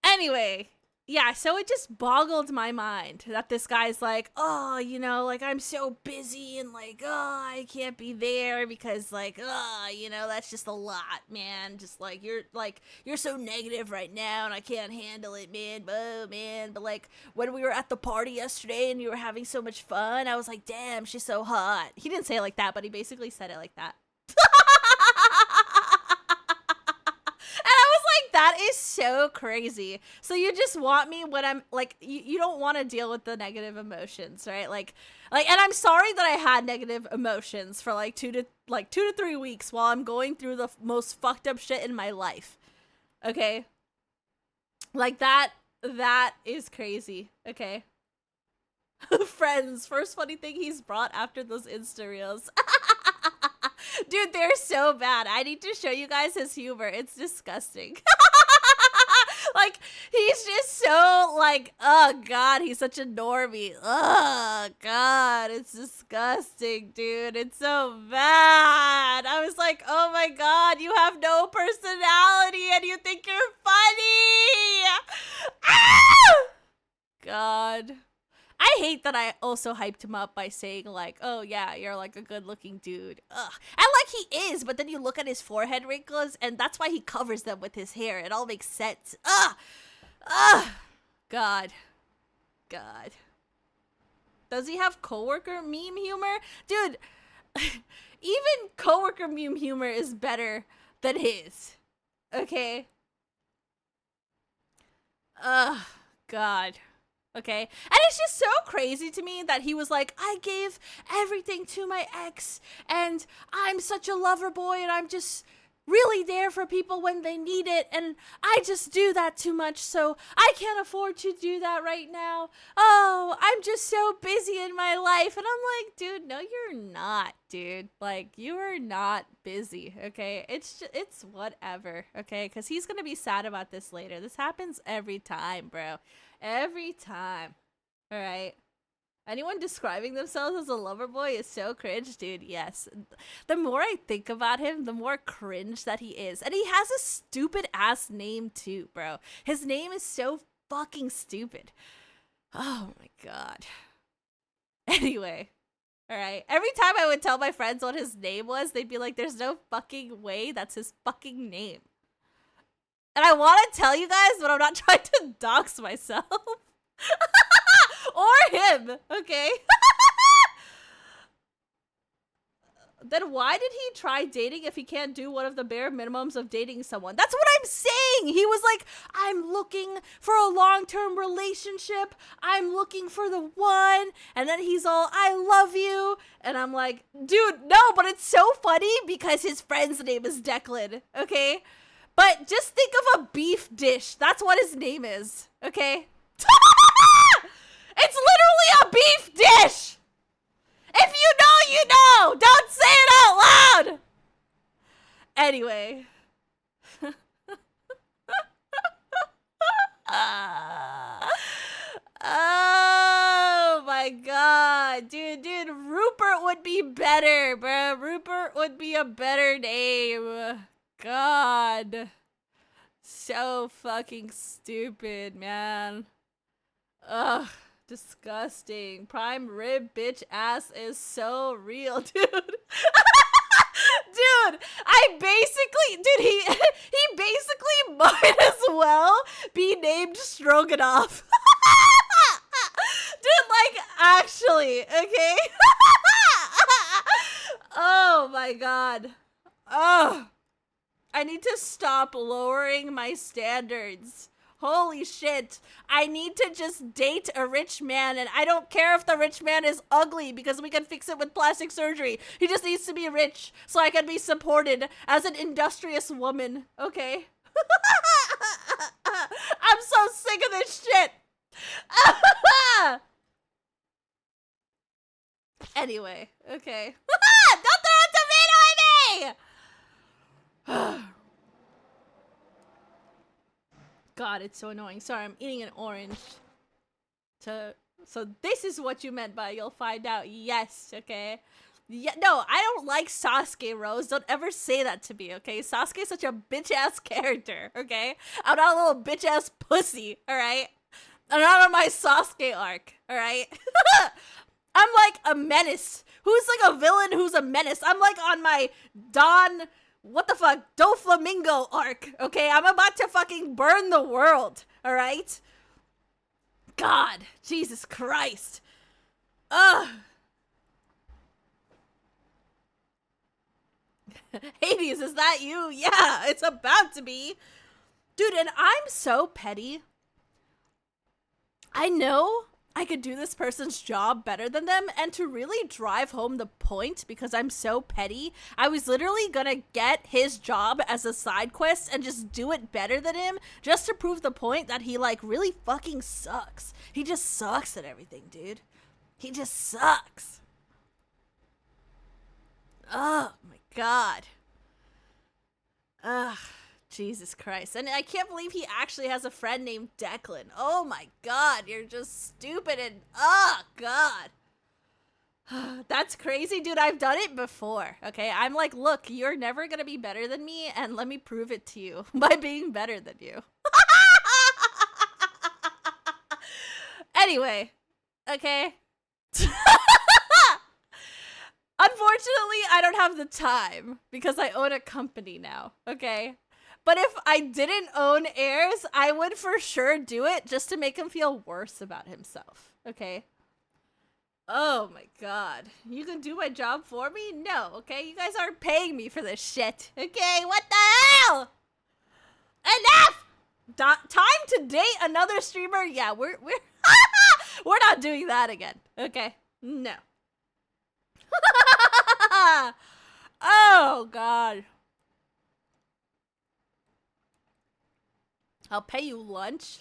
Anyway, yeah, so it just boggled my mind that this guy's like, oh, you know, like, I'm so busy and, like, oh, I can't be there because, like, oh, you know, that's just a lot, man. Just, like, you're so negative right now and I can't handle it, man. Oh, man. But, like, when we were at the party yesterday and you were having so much fun, I was like, damn, she's so hot. He didn't say it like that, but he basically said it like that. And I was like, that is so crazy. So you just want me when I'm like, you don't want to deal with the negative emotions, right? Like, and I'm sorry that I had negative emotions for like 2 to 3 weeks while I'm going through the most fucked up shit in my life. Okay? Like that is crazy. Okay? Friends, first funny thing he's brought after those Insta reels. Dude, they're so bad. I need to show you guys his humor. It's disgusting. Like, he's just so, like, oh, God, he's such a normie. Oh, God, it's disgusting, dude. It's so bad. I was like, oh, my God, you have no personality and you think you're funny. Ah! God. I hate that I also hyped him up by saying, like, oh, yeah, you're, like, a good-looking dude. Ugh. And, like, he is, but then you look at his forehead wrinkles, and that's why he covers them with his hair. It all makes sense. Ugh! Ugh! God. God. Does he have coworker meme humor? Dude, even coworker meme humor is better than his. Okay? Ugh. God. Okay? And it's just so crazy to me that he was like, I gave everything to my ex, and I'm such a lover boy, and I'm just really there for people when they need it, and I just do that too much, so I can't afford to do that right now. Oh, I'm just so busy in my life. And I'm like, dude, no, you're not, dude. Like, you are not busy, okay? It's whatever, okay? Because he's gonna be sad about this later. This happens every time, bro. Every time. All right. Anyone describing themselves as a lover boy is so cringe, dude. Yes. The more I think about him, the more cringe that he is. And he has a stupid ass name too, bro. His name is so fucking stupid. Oh my God. Anyway. All right. Every time I would tell my friends what his name was, they'd be like, there's no fucking way that's his fucking name. And I want to tell you guys, but I'm not trying to dox myself. Or him, okay? Then why did he try dating if he can't do one of the bare minimums of dating someone? That's what I'm saying! He was like, I'm looking for a long-term relationship. I'm looking for the one. And then he's all, I love you. And I'm like, dude, no, but it's so funny because his friend's name is Declan, okay? But just think of a beef dish. That's what his name is, okay? It's literally a beef dish! If you know, you know! Don't say it out loud! Anyway. Oh my God. Dude, Rupert would be better, bro. Rupert would be a better name. God. So fucking stupid, man. Ugh. Disgusting. Prime rib bitch ass is so real, dude. Dude, he basically might as well be named Stroganoff. Dude, like, actually, okay? Oh my God. Oh, I need to stop lowering my standards. Holy shit. I need to just date a rich man, and I don't care if the rich man is ugly because we can fix it with plastic surgery. He just needs to be rich so I can be supported as an industrious woman, okay? I'm so sick of this shit. Anyway, okay. Don't throw a tomato at me! God, it's so annoying. Sorry, I'm eating an orange. So this is what you meant by you'll find out. Yes, okay? Yeah, no, I don't like Sasuke, Rose. Don't ever say that to me, okay? Sasuke's such a bitch-ass character, okay? I'm not a little bitch-ass pussy, alright? I'm not on my Sasuke arc, alright? I'm like a menace. Who's like a villain who's a menace? I'm like on my what the fuck? Doflamingo arc, okay? I'm about to fucking burn the world, alright? God, Jesus Christ. Ugh. Hades, is that you? Yeah, it's about to be. Dude, and I'm so petty. I know I could do this person's job better than them, and to really drive home the point, because I'm so petty, I was literally gonna get his job as a side quest and just do it better than him, just to prove the point that he, like, really fucking sucks. He just sucks at everything, dude. He just sucks. Oh my god. Ugh. Jesus Christ. And I can't believe he actually has a friend named Declan. Oh my god, you're just stupid and oh god. That's crazy, dude. I've done it before, okay? I'm like, look, you're never gonna be better than me, and let me prove it to you by being better than you. Anyway, okay? Unfortunately, I don't have the time because I own a company now, okay? But if I didn't own heirs, I would for sure do it just to make him feel worse about himself, okay? Oh my god. You can do my job for me? No, okay? You guys aren't paying me for this shit, okay? What the hell? Enough! Time to date another streamer? Yeah, we're we're not doing that again, okay? No. Oh god. I'll pay you lunch.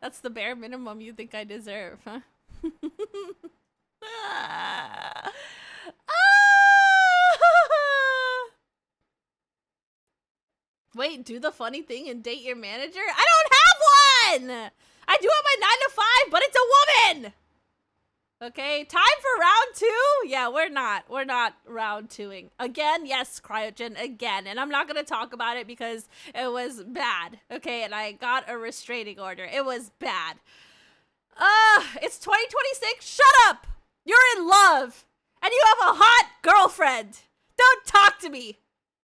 That's the bare minimum you think I deserve, huh? Wait, do the funny thing and date your manager? I don't have one! I do have my 9 to 5, but it's a woman! Okay, time for round 2? Yeah, we're not round 2ing. Again, yes, Cryogen, again. And I'm not gonna talk about it because it was bad. Okay, and I got a restraining order. It was bad. It's 2026? Shut up! You're in love! And you have a hot girlfriend! Don't talk to me,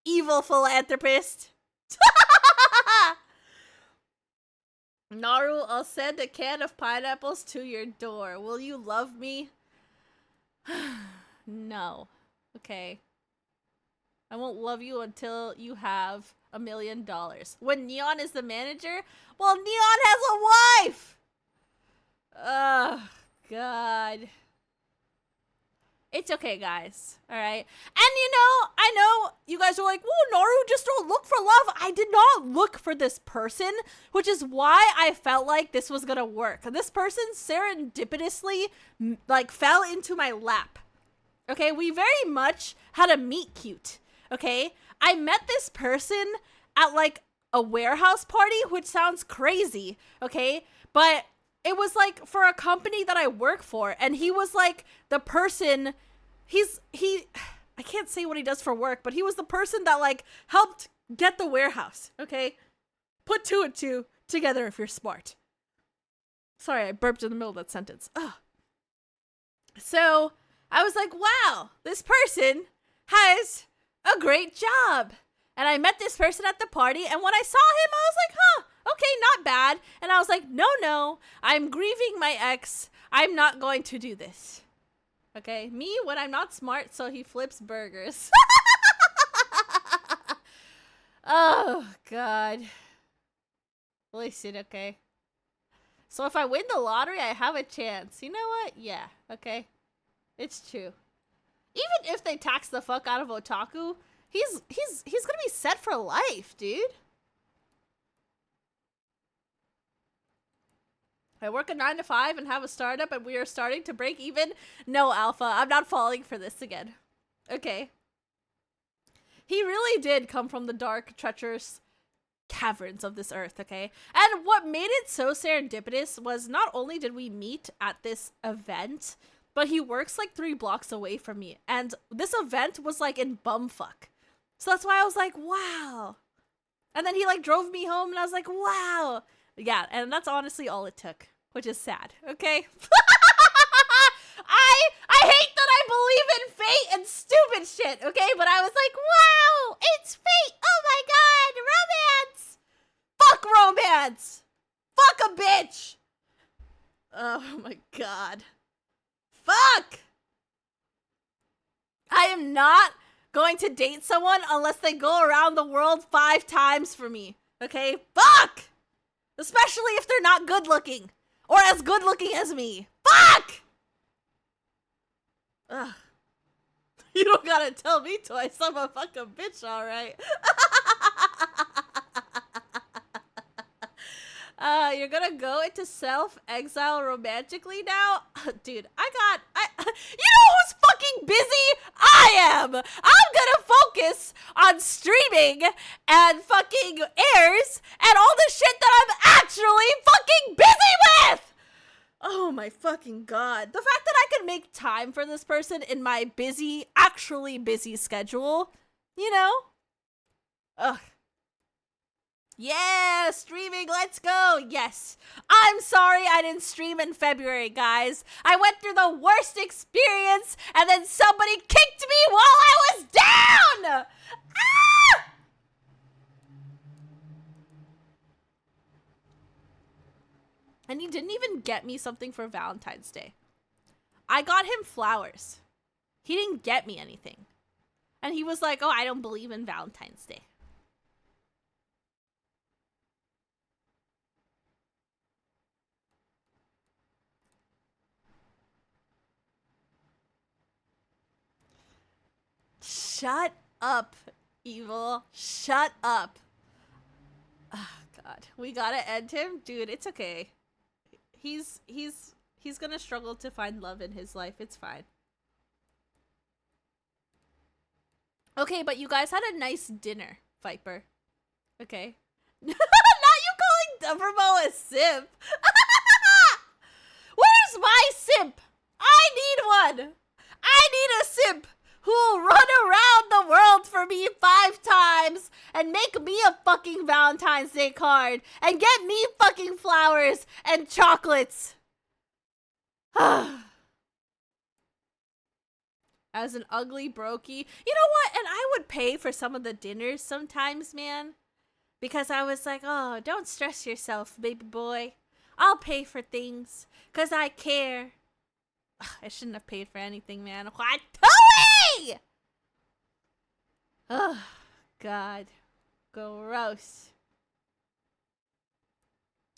evil philanthropist! Naru, I'll send a can of pineapples to your door. Will you love me? No. Okay. I won't love you until you have $1 million. When Neon is the manager? Well, Neon has a wife! Oh, God. It's okay, guys. Alright? And you know, I know you guys are like, whoa, Naru, just don't look for love. I did not look for this person, which is why I felt like this was gonna work. This person serendipitously, like, fell into my lap. Okay? We very much had a meet cute. Okay? I met this person at, like, a warehouse party, which sounds crazy. Okay? But it was like for a company that I work for, and he was like the person, I can't say what he does for work, but he was the person that like helped get the warehouse, okay? Put 2 and 2 together if you're smart. Sorry, I burped in the middle of that sentence. Ugh. So I was like, wow, this person has a great job. And I met this person at the party, and when I saw him, I was like, huh, okay, not bad. And I was like, no, I'm grieving my ex. I'm not going to do this. Okay, me when I'm not smart, so he flips burgers. Oh, God. Listen, okay. So if I win the lottery, I have a chance. You know what? Yeah, okay. It's true. Even if they tax the fuck out of Otaku, he's gonna be set for life, dude. I work a 9 to 5 and have a startup and we are starting to break even. No, Alpha, I'm not falling for this again. Okay. He really did come from the dark, treacherous caverns of this earth, okay? And what made it so serendipitous was not only did we meet at this event, but he works like 3 blocks away from me. And this event was like in bumfuck. So that's why I was like, wow. And then he like drove me home and I was like, wow. Yeah, and that's honestly all it took, which is sad, okay? I hate that I believe in fate and stupid shit, okay? But I was like, wow, it's fate. Oh my god, romance. Fuck romance. Fuck a bitch. Oh my god. Fuck. I am not going to date someone unless they go around the world 5 times for me. Okay? Fuck! Especially if they're not good looking. Or as good looking as me. Fuck! Ugh. You don't gotta tell me twice. I'm a fucking bitch, alright. You're gonna go into self-exile romantically now? Dude, you know who's fucking busy? I am! I'm gonna focus on streaming and fucking airs and all the shit that I'm actually fucking busy with! Oh my fucking god. The fact that I can make time for this person in my busy, actually busy schedule, you know? Ugh. Yeah, streaming, let's go. Yes. I'm sorry I didn't stream in February, guys. I went through the worst experience and then somebody kicked me while I was down! Ah! And he didn't even get me something for Valentine's Day. I got him flowers. He didn't get me anything. And he was like, oh, I don't believe in Valentine's Day. Shut up, evil. Shut up. Oh, God. We gotta end him? Dude, it's okay. He's gonna struggle to find love in his life. It's fine. Okay, but you guys had a nice dinner, Viper. Okay. Not you calling Duvermo a simp. Where's my simp? I need one. I need a simp who'll run around the world for me 5 times and make me a fucking Valentine's Day card and get me fucking flowers and chocolates. As an ugly brokey. You know what? And I would pay for some of the dinners sometimes, man. Because I was like, oh, don't stress yourself, baby boy. I'll pay for things. Because I care. I shouldn't have paid for anything, man. What? Hurry! Oh, God. Gross.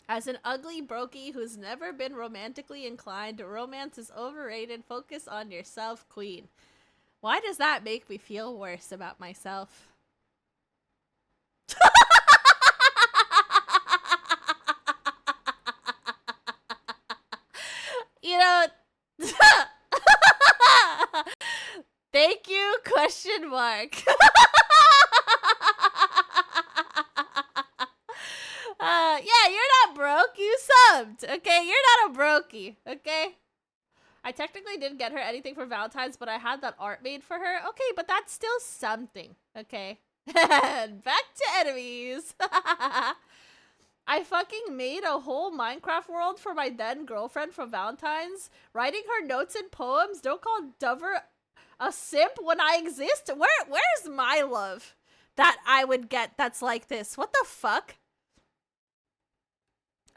As an ugly brokey who's never been romantically inclined, romance is overrated. Focus on yourself, queen. Why does that make me feel worse about myself? You know... Thank you, question mark. Yeah, you're not broke. You subbed, okay? You're not a brokey, okay? I technically didn't get her anything for Valentine's, but I had that art made for her. Okay, but that's still something, okay? And back to enemies. I fucking made a whole Minecraft world for my then girlfriend for Valentine's. Writing her notes and poems. Don't call Dover a simp when I exist. Where's my love that I would get that's like this? What the fuck?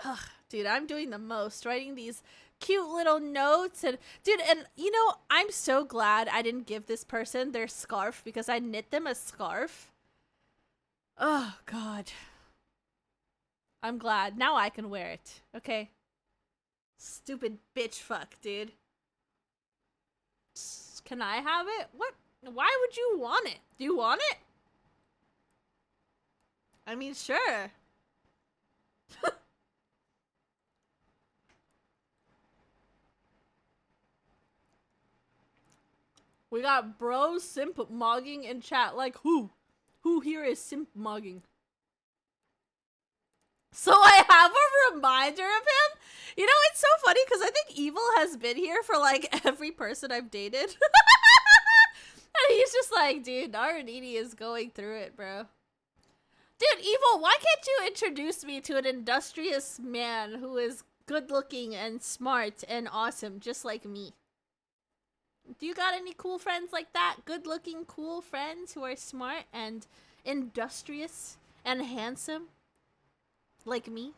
Ugh, dude, I'm doing the most. Writing these cute little notes. And dude, and you know, I'm so glad I didn't give this person their scarf because I knit them a scarf. Oh, God. I'm glad. Now I can wear it. Okay? Stupid bitch fuck, dude. Can I have it? What? Why would you want it? Do you want it? I mean, sure. We got bro simp mogging in chat. Like, who? Who here is simp mogging? So I have a reminder of him? You know, it's so funny because I think Evil has been here for, like, every person I've dated. And he's just like, dude, Naranini is going through it, bro. Dude, Evil, why can't you introduce me to an industrious man who is good-looking and smart and awesome, just like me? Do you got any cool friends like that? Good-looking, cool friends who are smart and industrious and handsome? Like me?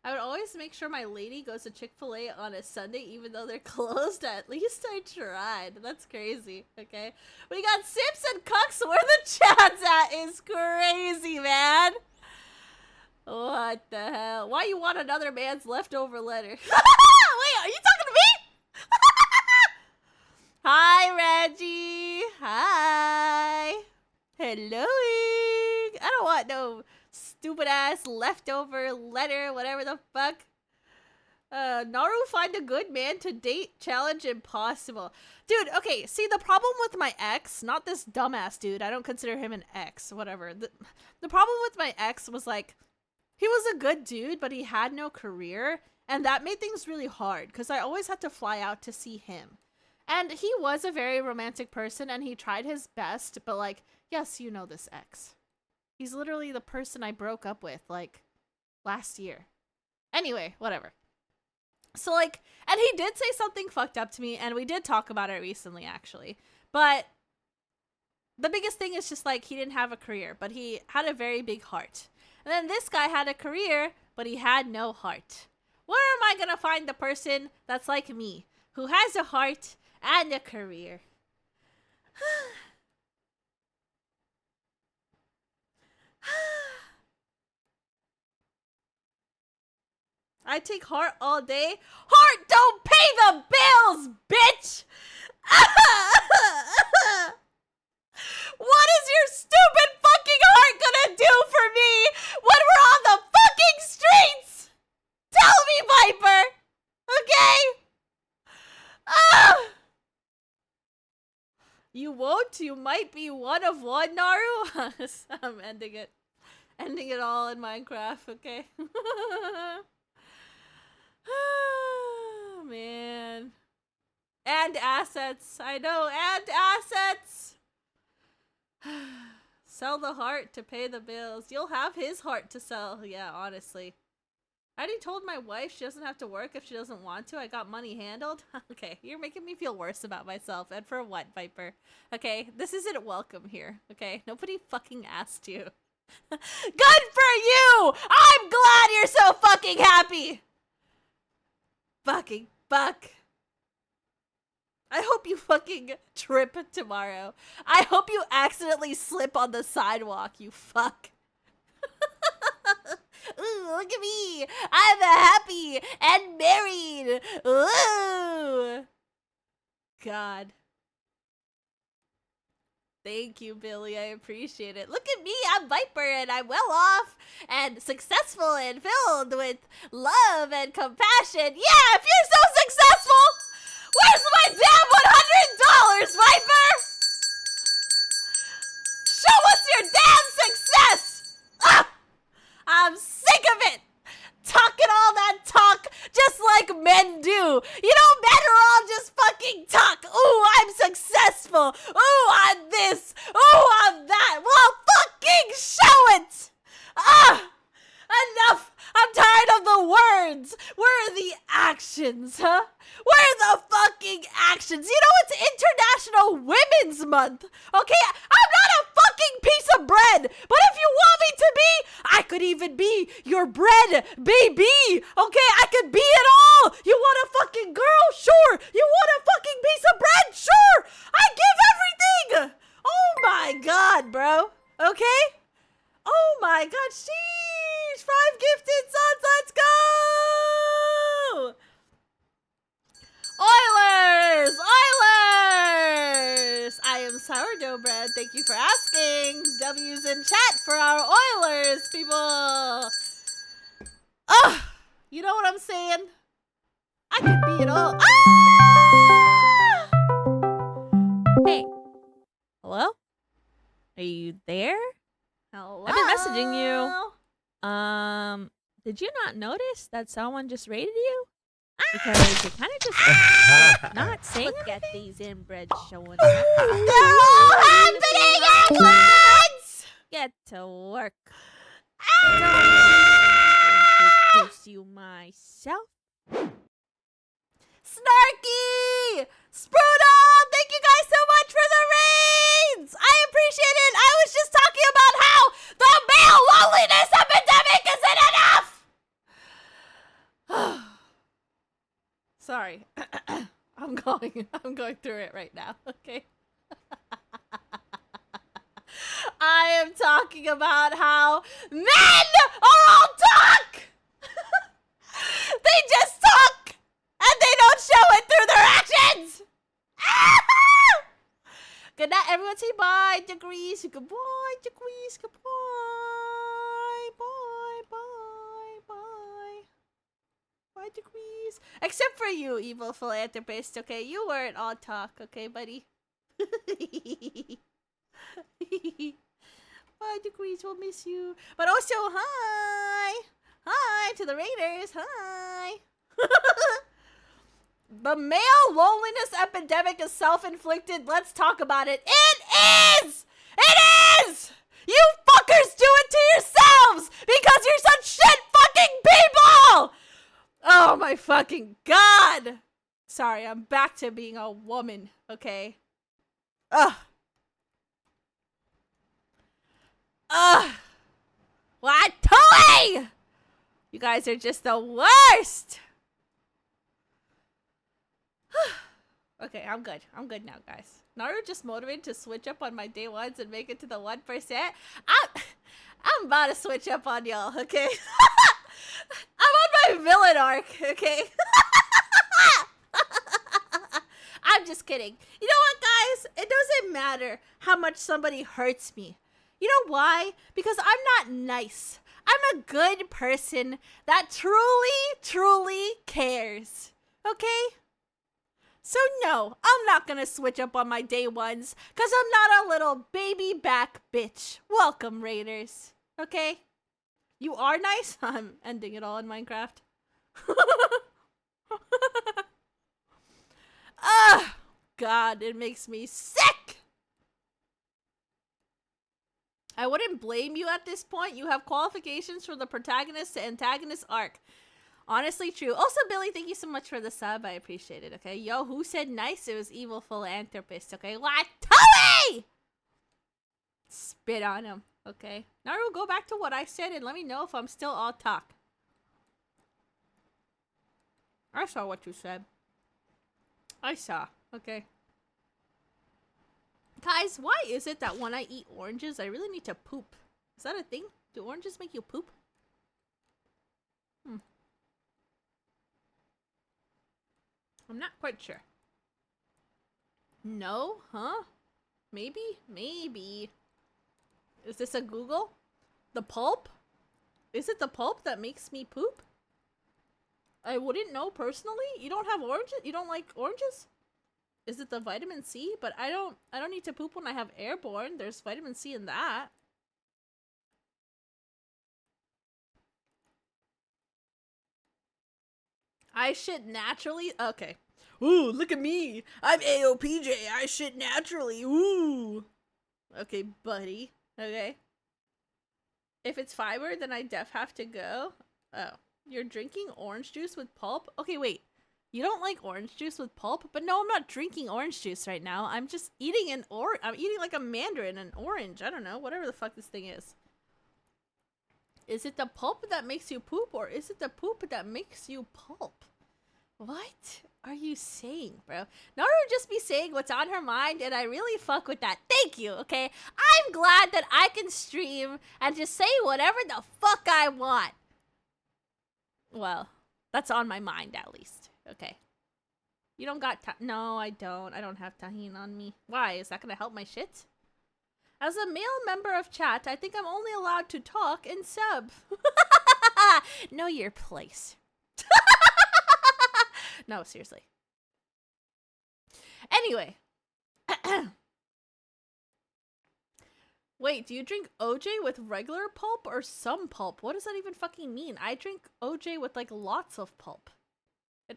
I would always always make sure my lady goes to Chick-fil-A on a Sunday even though they're closed. At least I tried. That's crazy, okay? We got Sips and Cucks. Where the chat's at is crazy, man. What the hell? Why you want another man's leftover letter? Wait, are you talking to me? Hi, Reggie. Hi. Hello. I don't want no stupid ass leftover letter, whatever the fuck. Naru find a good man to date, challenge impossible. Dude, okay, see the problem with my ex, not this dumbass dude, I don't consider him an ex, whatever. The problem with my ex was like, he was a good dude, but he had no career, and that made things really hard, because I always had to fly out to see him. And he was a very romantic person, and he tried his best, but like, yes, you know this ex. He's literally the person I broke up with, like, last year. Anyway, whatever. So, like, and he did say something fucked up to me, and we did talk about it recently, actually. But the biggest thing is just, like, he didn't have a career, but he had a very big heart. And then this guy had a career, but he had no heart. Where am I gonna find the person that's like me, who has a heart and a career? I take heart all day. Heart don't pay the bills, bitch! What is your stupid fucking heart gonna do for me when we're on the fucking streets? Tell me, Viper! Okay? You won't? You might be one of one, Naru? I'm ending it. Ending it all in Minecraft, okay? Oh, man. And assets. I know, and assets. Sell the heart to pay the bills. You'll have his heart to sell. Yeah, honestly. I already told my wife she doesn't have to work if she doesn't want to. I got money handled. Okay, you're making me feel worse about myself. And for what, Viper? Okay, this isn't welcome here. Okay, nobody fucking asked you. Good for you! I'm glad you're so fucking happy! Fucking fuck. I hope you fucking trip tomorrow. I hope you accidentally slip on the sidewalk, you fuck. Ooh, look at me. I'm happy and married. Ooh. God. Thank you, Billy. I appreciate it. Look at me. I'm Viper and I'm well off and successful and filled with love and compassion. Yeah, if you're so successful, where's my damn $100, Viper? Show us your damn success! Ah! I'm sick of it! Talking all that talk just like men do. You know, men are all just fucking talk. Ooh, I'm successful. Ooh, I'm this. Ooh, I'm that. Well, fucking show it! Ah! Enough! I'm tired of the words. Where are the actions, huh? Where are the fucking actions? You know, it's International Women's Month, okay? I'm not a fucking piece of bread, but if you want me to be, I could even be your bread, baby, okay? I could be it all. You want a fucking girl? Sure. You want a fucking piece of bread? Sure. I give everything. Oh my God, bro, okay? Oh my God, sheesh! 5 gifted sons, let's go! Oilers! Oilers! I am sourdough bread, thank you for asking. W's in chat for our Oilers, people! Oh, you know what I'm saying? I could be it all. Ah! Hey. Hello? Are you there? Hello? I've been messaging you. Did you not notice that someone just raided you? Because you're kind of just not saying Look at anything. these inbred showing up. They're all happening at once! Get to work. Introduce you myself. Snarky! Sprudel! Thank you guys so much for the raids! I appreciate it! I was just talking about how the male loneliness epidemic isn't enough! I'm going through it right now, okay? I am talking about how men are all talk! They just talk! And they don't show it through their actions! Good night, everyone. Say bye, Degrees. Goodbye, Degrees. Goodbye. Bye, bye, bye. Bye, Degrees. Except for you, evil philanthropist, okay? You weren't all talk, okay, buddy? Bye, Degrees. We'll miss you. But also, hi. Hi to the Raiders. Hi. The male loneliness epidemic is self-inflicted. Let's talk about it. It is! It is! You fuckers do it to yourselves because you're such shit fucking people! Oh my fucking god! Sorry, I'm back to being a woman, okay? Ugh. Ugh. What? Toy! You guys are just the worst! Okay, I'm good. I'm good now, guys. Naru just motivated to switch up on my day ones and make it to the 1%. I'm about to switch up on y'all, okay? I'm on my villain arc, okay? I'm just kidding. You know what, guys? It doesn't matter how much somebody hurts me. You know why? Because I'm not nice. I'm a good person that truly, truly cares. Okay? So no, I'm not gonna switch up on my day ones, cause I'm not a little baby back bitch. Welcome, Raiders. Okay? You are nice? I'm ending it all in Minecraft. Ah, God, it makes me sick! I wouldn't blame you at this point. You have qualifications for the protagonist to antagonist arc. Honestly, true. Also, Billy, thank you so much for the sub. I appreciate it, okay? Yo, who said nice? It was evil philanthropist, okay? What? Toey! Spit on him, okay? Naru, go back to what I said and let me know if I'm still all talk. I saw what you said. I saw, okay? Guys, why is it that when I eat oranges, I really need to poop? Is that a thing? Do oranges make you poop? I'm not quite sure. No? Huh? Maybe? Maybe. Is this a Google? The pulp? Is it the pulp that makes me poop? I wouldn't know personally. You don't have oranges? You don't like oranges? Is it the vitamin C? But I don't need to poop when I have airborne. There's vitamin C in that. I shit naturally? Okay. Ooh, look at me. I'm AOPJ. I shit naturally. Ooh. Okay, buddy. Okay. If it's fiber, then I have to go. Oh. You're drinking orange juice with pulp? Okay, wait. You don't like orange juice with pulp? But no, I'm not drinking orange juice right now. I'm just eating I'm eating like a mandarin, an orange. I don't know. Whatever the fuck this thing is. Is it the pulp that makes you poop, or is it the poop that makes you pulp? What are you saying, bro? Naru just be saying what's on her mind, and I really fuck with that. Thank you, okay? I'm glad that I can stream and just say whatever the fuck I want. Well, that's on my mind, at least. Okay. You don't got no, I don't. I don't have tahini on me. Why? Is that gonna help my shit? As a male member of chat, I think I'm only allowed to talk and sub. Know your place. No, seriously. Anyway. Wait, do you drink OJ with regular pulp or some pulp? What does that even fucking mean? I drink OJ with like lots of pulp.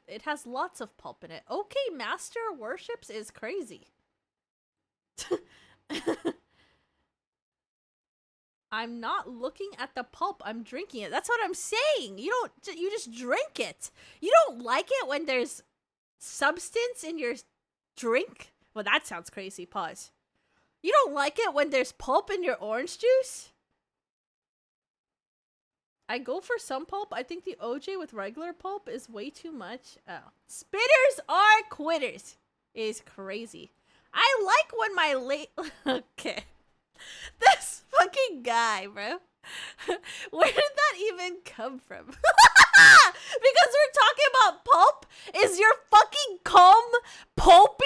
It has lots of pulp in it. Okay, Master Worships is crazy. I'm not looking at the pulp. I'm drinking it. That's what I'm saying. You just drink it. You don't like it when there's substance in your drink? Well, that sounds crazy. Pause. You don't like it when there's pulp in your orange juice? I go for some pulp. I think the OJ with regular pulp is way too much. Oh. Spitters are quitters. is crazy. I like when my okay. This fucking guy, bro. Where did that even come from? Because we're talking about pulp? Is your fucking comb pulpy?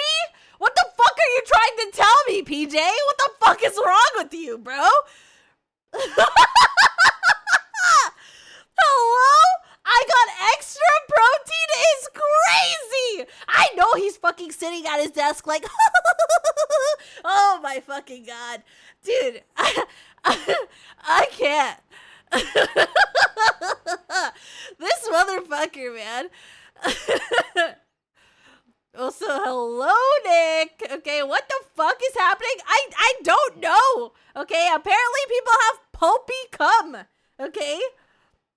What the fuck are you trying to tell me, PJ? What the fuck is wrong with you, bro? Hello? I got extra protein is crazy. I know he's fucking sitting at his desk like, oh my fucking god. Dude, I can't. This motherfucker, man. Also, hello, Nick. Okay, what the fuck is happening? I don't know. Okay, apparently people have pulpy cum. Okay?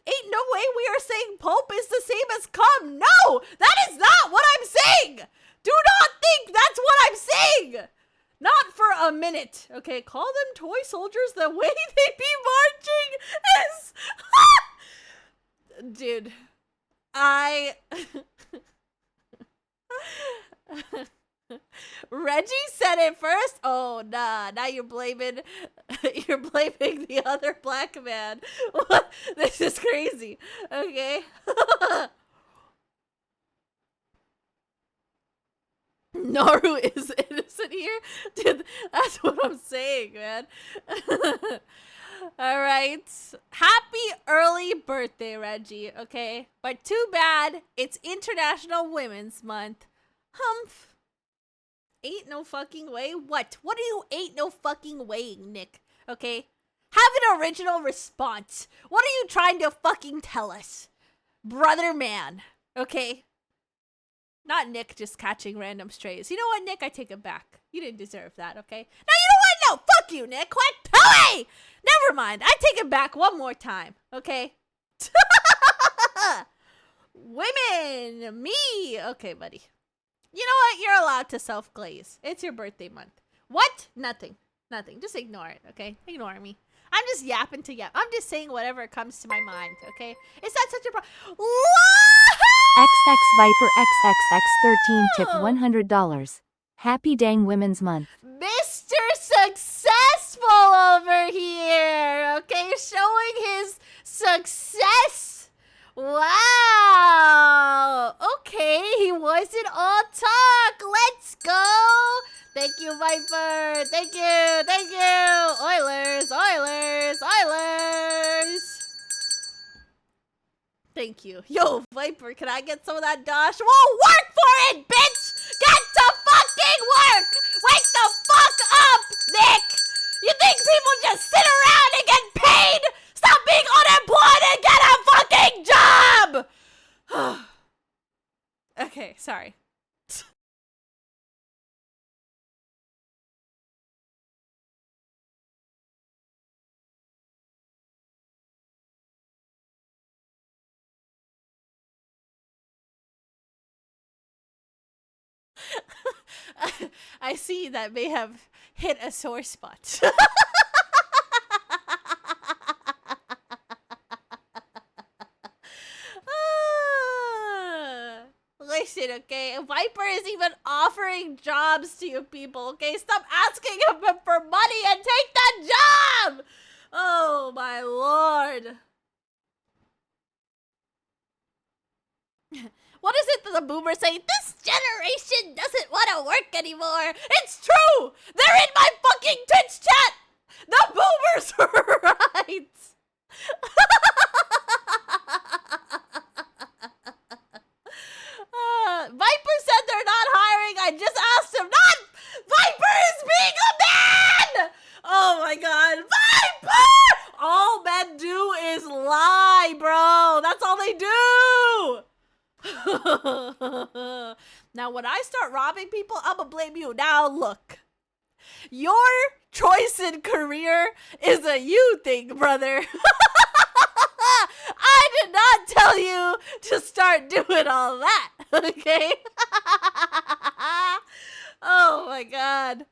Ain't no way we are saying pulp is the same as cum. No, that is not what I'm saying. Do not think that's what I'm saying. Not for a minute. Okay, call them toy soldiers. The way they be marching is... Dude, Reggie said it first. Oh nah, now you're blaming the other black man. What? This is crazy. Okay. Naru is innocent here? Dude, that's what I'm saying, man. Alright. Happy early birthday, Reggie, okay? But too bad it's International Women's Month. Humph. Ain't no fucking way. What? What are you ain't no fucking weighing, Nick? Okay? Have an original response. What are you trying to fucking tell us? Brother man. Okay? Not Nick just catching random strays. You know what, Nick? I take it back. You didn't deserve that, okay? No, you know what? No, fuck you, Nick. What? Hey! Never mind. I take it back one more time, okay? Women! Me! Okay, buddy. You know what? You're allowed to self-glaze. It's your birthday month. What? Nothing. Nothing. Just ignore it, okay? Ignore me. I'm just yapping to yap. I'm just saying whatever comes to my mind, okay? Is that such a problem? XX Viper XXX 13 tip $100. Happy dang Women's Month. Mr. Successful over here, okay? Showing his success. Wow. Okay, he wasn't all talk. Let's go. Thank you, Viper. Thank you. Thank you. Oilers, Oilers, Oilers. Thank you. Yo, Viper, can I get some of that dosh? Well, work for it, bitch! Get to fucking work! Wake the fuck up, Nick! You think people just sit around and get paid? Stop being unemployed and get a fucking job! Okay, sorry. I see that may have hit a sore spot. Listen, okay? Viper is even offering jobs to you people, okay? Stop asking him for money and take that job! Oh, my lord. What is it that the boomers say? This generation doesn't want to work anymore. It's true. They're in my fucking Twitch chat. The boomers are right. Viper said they're not hiring. I just asked him. Not Viper is being a man. Oh my god, Viper! All men do is lie, bro. That's all they do. Now, when I start robbing people, I'ma blame you. Now, look. Your choice in career is a you thing, brother. I did not tell you to start doing all that, okay? Oh my god.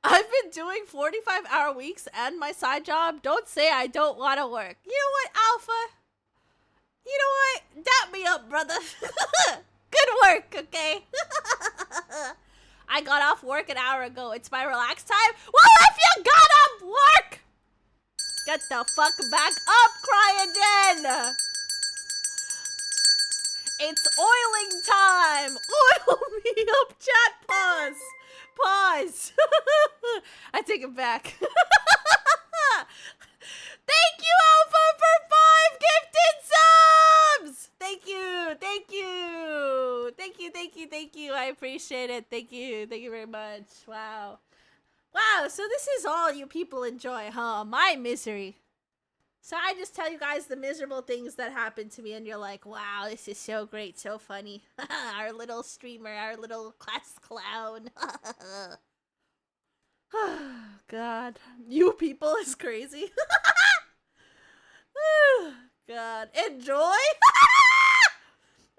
I've been doing 45-hour weeks and my side job. Don't say I don't want to work. You know what, Alpha? You know what? Dap me up, brother. Good work, okay? I got off work an hour ago. It's my relaxed time. Well, if you got off work, get the fuck back up, Cryogen! It's oiling time! Oil me up, chat! Pause! Pause! I take it back. Thank you, Alpha, for 5 gifted subs! Thank you, thank you! Thank you, thank you, thank you. I appreciate it. Thank you very much. Wow. Wow, so this is all you people enjoy, huh? My misery. So I just tell you guys the miserable things that happened to me and you're like, wow, this is so great, so funny. Our little streamer, our little class clown. God, you people is crazy. God, enjoy?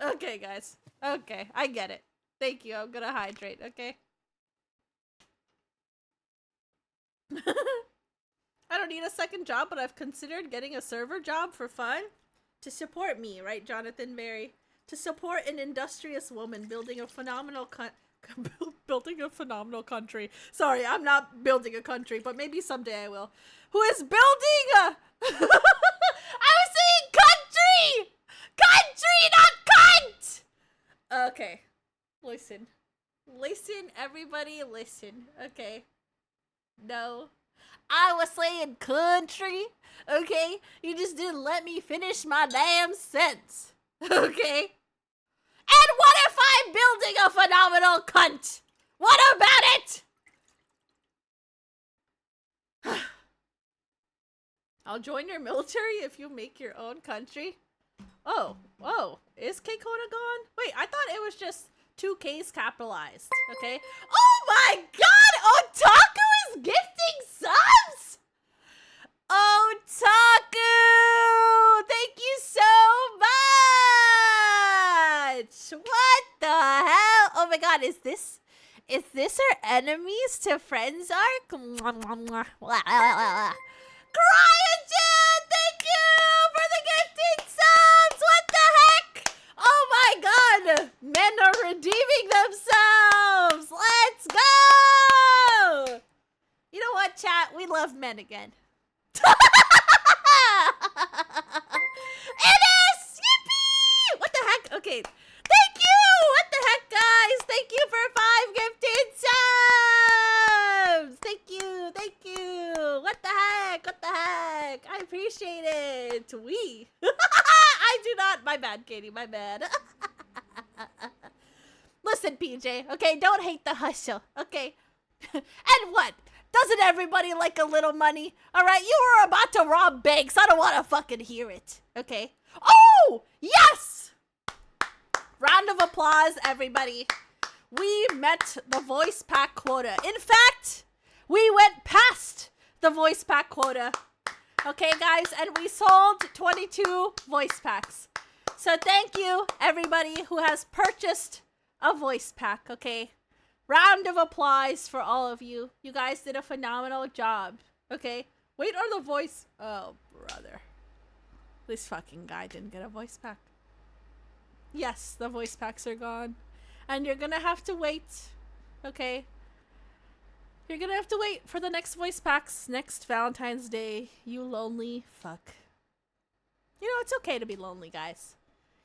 Okay, guys. Okay, I get it. Thank you, I'm gonna hydrate, okay? I don't need a second job, but I've considered getting a server job for fun to support me, right, Jonathan Mary? To support an industrious woman building a phenomenal building a phenomenal country. Sorry, I'm not building a country, but maybe someday I will. Who is building a... I was saying country! Country, not cunt! Okay. Listen. Listen, everybody, listen. Okay. No. I was saying country, okay? You just didn't let me finish my damn sentence, okay? And what if I'm building a phenomenal cunt? What about it? I'll join your military if you make your own country. Oh, whoa, is K-Kona gone? Wait, I thought it was just 2 Ks capitalized, okay? Oh my god, Otaku is gifting subs! Otaku! Thank you so much! What the hell? Oh my god, is this our enemies to friends arc? Cryogen, thank you for the gifted subs! What the heck? Oh my god! Men are redeeming themselves! Let's go! You know what, chat? We love men again. It is! Yippee! What the heck? Okay. Thank you! What the heck, guys? Thank you for 5 gifted subs! Thank you! Thank you! What the heck? What the heck? I appreciate it. We. I do not. My bad, Katie. My bad. Listen, PJ. Okay, don't hate the hustle. Okay. And what? Doesn't everybody like a little money? Alright, you were about to rob banks. I don't want to fucking hear it. Okay. Oh! Yes! Round of applause, everybody. We met the voice pack quota. In fact, we went past the voice pack quota. Okay, guys? And we sold 22 voice packs. So thank you, everybody who has purchased a voice pack, okay? Round of applause for all of you. You guys did a phenomenal job. Okay? Wait, or the voice... Oh, brother. This fucking guy didn't get a voice pack. Yes, the voice packs are gone. And you're gonna have to wait. Okay? You're gonna have to wait for the next voice packs next Valentine's Day. You lonely fuck. You know, it's okay to be lonely, guys.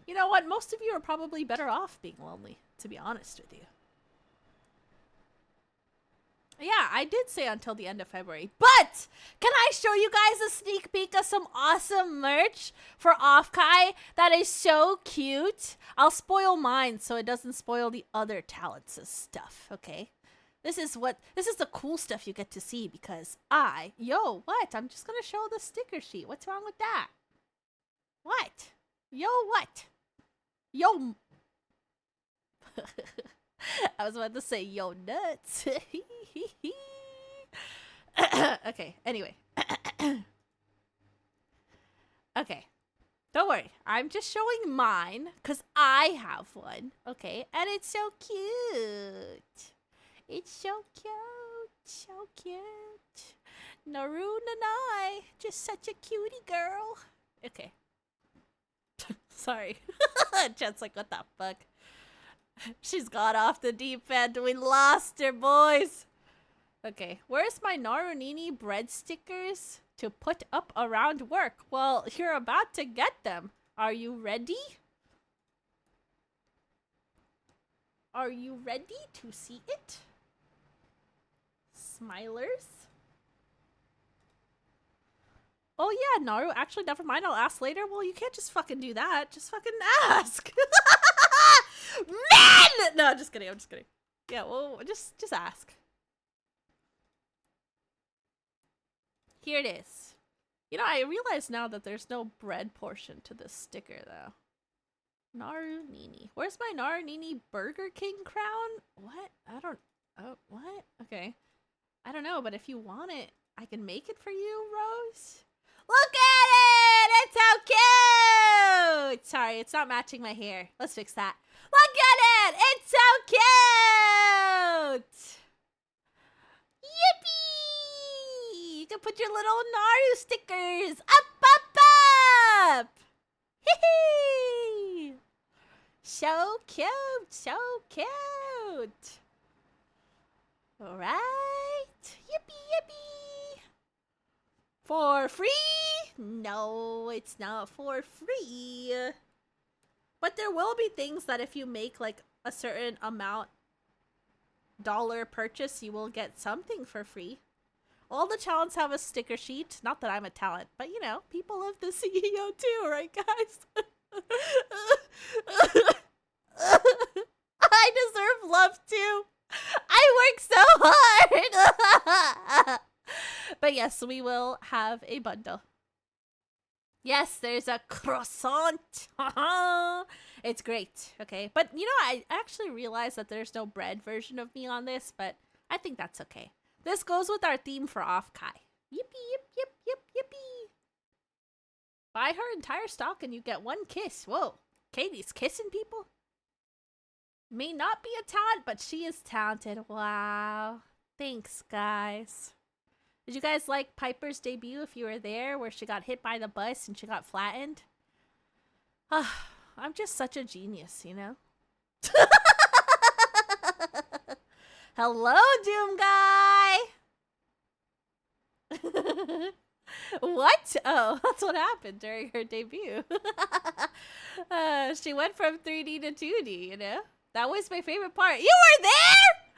You know what? Most of you are probably better off being lonely, to be honest with you. Yeah, I did say until the end of February. But can I show you guys a sneak peek of some awesome merch for Offkai that is so cute? I'll spoil mine so it doesn't spoil the other talents' stuff, okay? This is the cool stuff you get to see because yo, what? I'm just gonna show the sticker sheet. What's wrong with that? What? Yo, what? Yo. I was about to say, yo, nuts. Okay, anyway. Okay. Don't worry. I'm just showing mine, because I have one. Okay, and it's so cute. It's so cute. So cute. Naru Nanai. Just such a cutie girl. Okay. Sorry. Chat's like, what the fuck? She's got off the deep end. We lost her, boys. Okay, where's my Naru Nini bread stickers to put up around work? Well, you're about to get them. Are you ready? Are you ready to see it? Smilers. Oh yeah, Naru, actually never mind, I'll ask later. Well, you can't just fucking do that. Just fucking ask. Man! No, just kidding, I'm just kidding. Yeah, well, just ask. Here it is. You know, I realize now that there's no bread portion to this sticker, though. Naru Nini. Where's my Naru Nini Burger King crown? What? I don't... Oh, what? Okay. I don't know, but if you want it, I can make it for you, Rose. Look at it! It's so cute! Sorry, it's not matching my hair. Let's fix that. Look at it! It's so cute! Yippee! You can put your little Naru stickers up! Hee-hee! So cute! So cute! Alright! Yippee yippee! For free? No, it's not for free. But there will be things that if you make like a certain amount dollar purchase, you will get something for free. All the talents have a sticker sheet. Not that I'm a talent, but you know, people of the CEO too, right guys? I deserve love too. I work so hard. But yes, we will have a bundle. Yes, there's a croissant. It's great, okay? But you know, I actually realized that there's no bread version of me on this, but I think that's okay. This goes with our theme for Off-Kai. Yippee, yip, yip, yip, yippee. Buy her entire stock and you get one kiss. Whoa, Katie's kissing people? May not be a talent, but she is talented. Wow. Thanks, guys. Did you guys like Piper's debut if you were there, where she got hit by the bus and she got flattened? I'm just such a genius, you know? Hello, Doom Guy! What? Oh, that's what happened during her debut. She went from 3D to 2D, you know? That was my favorite part. You were there?!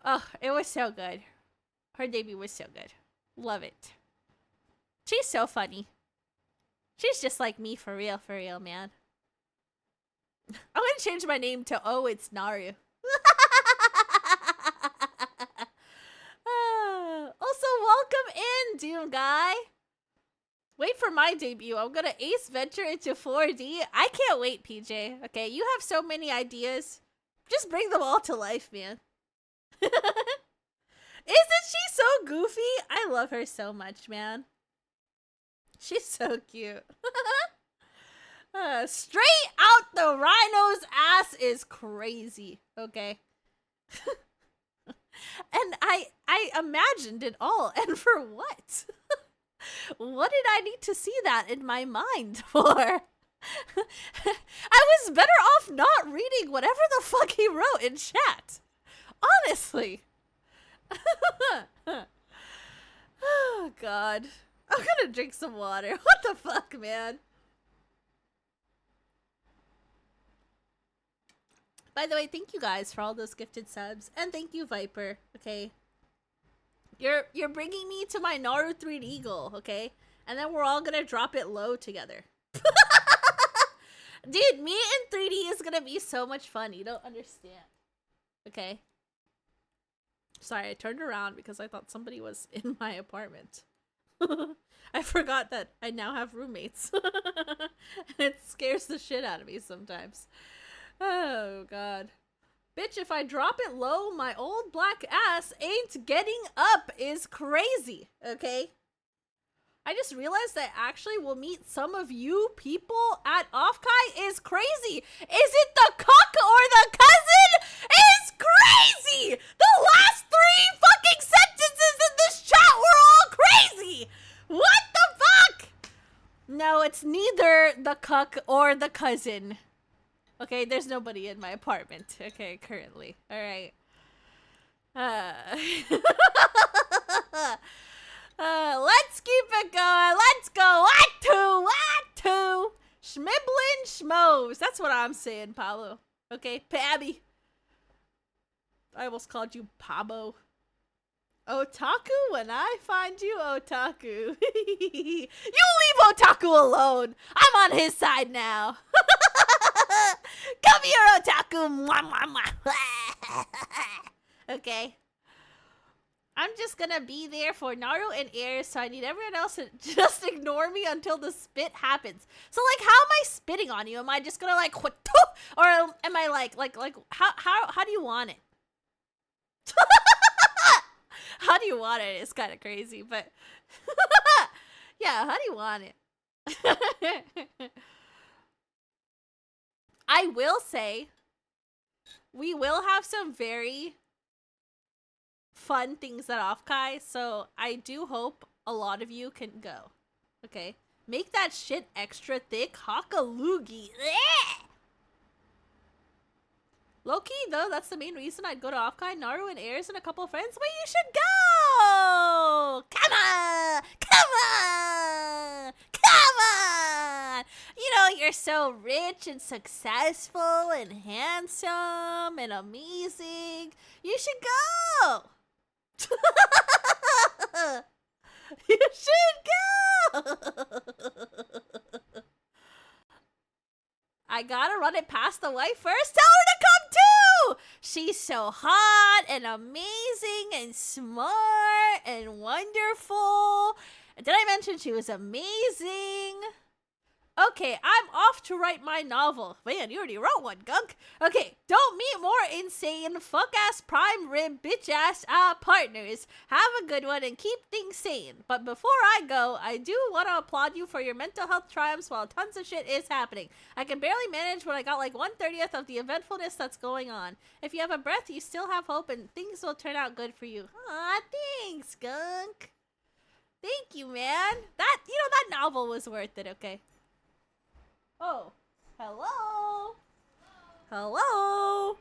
Oh, it was so good. Her debut was so good. Love it. She's so funny. She's just like me for real, man. I'm gonna change my name to Oh, It's Naru. Also, welcome in, Doom Guy. Wait for my debut. I'm gonna ace venture into 4D. I can't wait, PJ. Okay, you have so many ideas. Just bring them all to life, man. Isn't she so goofy? I love her so much, man. She's so cute. Straight out the rhino's ass is crazy. Okay. And I imagined it all. And for what? What did I need to see that in my mind for? I was better off not reading whatever the fuck he wrote in chat. Honestly. Oh, God. I'm gonna drink some water. What the fuck, man? By the way, thank you guys for all those gifted subs. And thank you, Viper, okay? You're bringing me to my Naru 3D goal, okay? And then we're all gonna drop it low together. Dude, me in 3D is gonna be so much fun. You don't understand. Okay? Sorry, I turned around because I thought somebody was in my apartment. I forgot that I now have roommates. It scares the shit out of me sometimes. Oh, God. Bitch, if I drop it low, my old black ass ain't getting up is crazy, okay? I just realized that I actually will meet some of you people at Off-Kai is crazy. Is it the cuck or the cousin? It's crazy! The last 3 fucking sentences in this chat were all crazy! What the fuck? No, it's neither the cuck or the cousin. Okay, there's nobody in my apartment. Okay, currently. Alright. Let's keep it going. Let's go. What two? Schmibblin schmoes. That's what I'm saying, Pablo. Okay, Pabby. I almost called you Pabo. Otaku when I find you, Otaku. You leave Otaku alone. I'm on his side now. Come here, Otaku. Mwah, mwah, mwah. Okay. I'm just gonna be there for Naru and Air, so I need everyone else to just ignore me until the spit happens. So, like, how am I spitting on you? Am I just gonna, like, or am I, like, how do you want it? How do you want it? It's kind of crazy, but yeah, how do you want it? I will say we will have some very fun things at Off-Kai, so I do hope a lot of you can go. Okay? Make that shit extra thick. Hakaloogie. Low-key, though, that's the main reason I'd go to Off-Kai, Naru, and Airs, and a couple of friends, but you should go! Come on! Come on! Come on! You know, you're so rich and successful and handsome and amazing. You should go! You should go! I gotta run it past the wife first. Tell her to come too! She's so hot and amazing and smart and wonderful. Did I mention she was amazing? Okay, I'm off to write my novel. Man, you already wrote one, Gunk. Okay, don't meet more insane, fuck-ass, prime rib, bitch-ass partners. Have a good one and keep things sane. But before I go, I do want to applaud you for your mental health triumphs while tons of shit is happening. I can barely manage when I got like 1/30th of the eventfulness that's going on. If you have a breath, you still have hope and things will turn out good for you. Aw, thanks, Gunk. Thank you, man. That novel was worth it, okay? Oh, hello. Hello.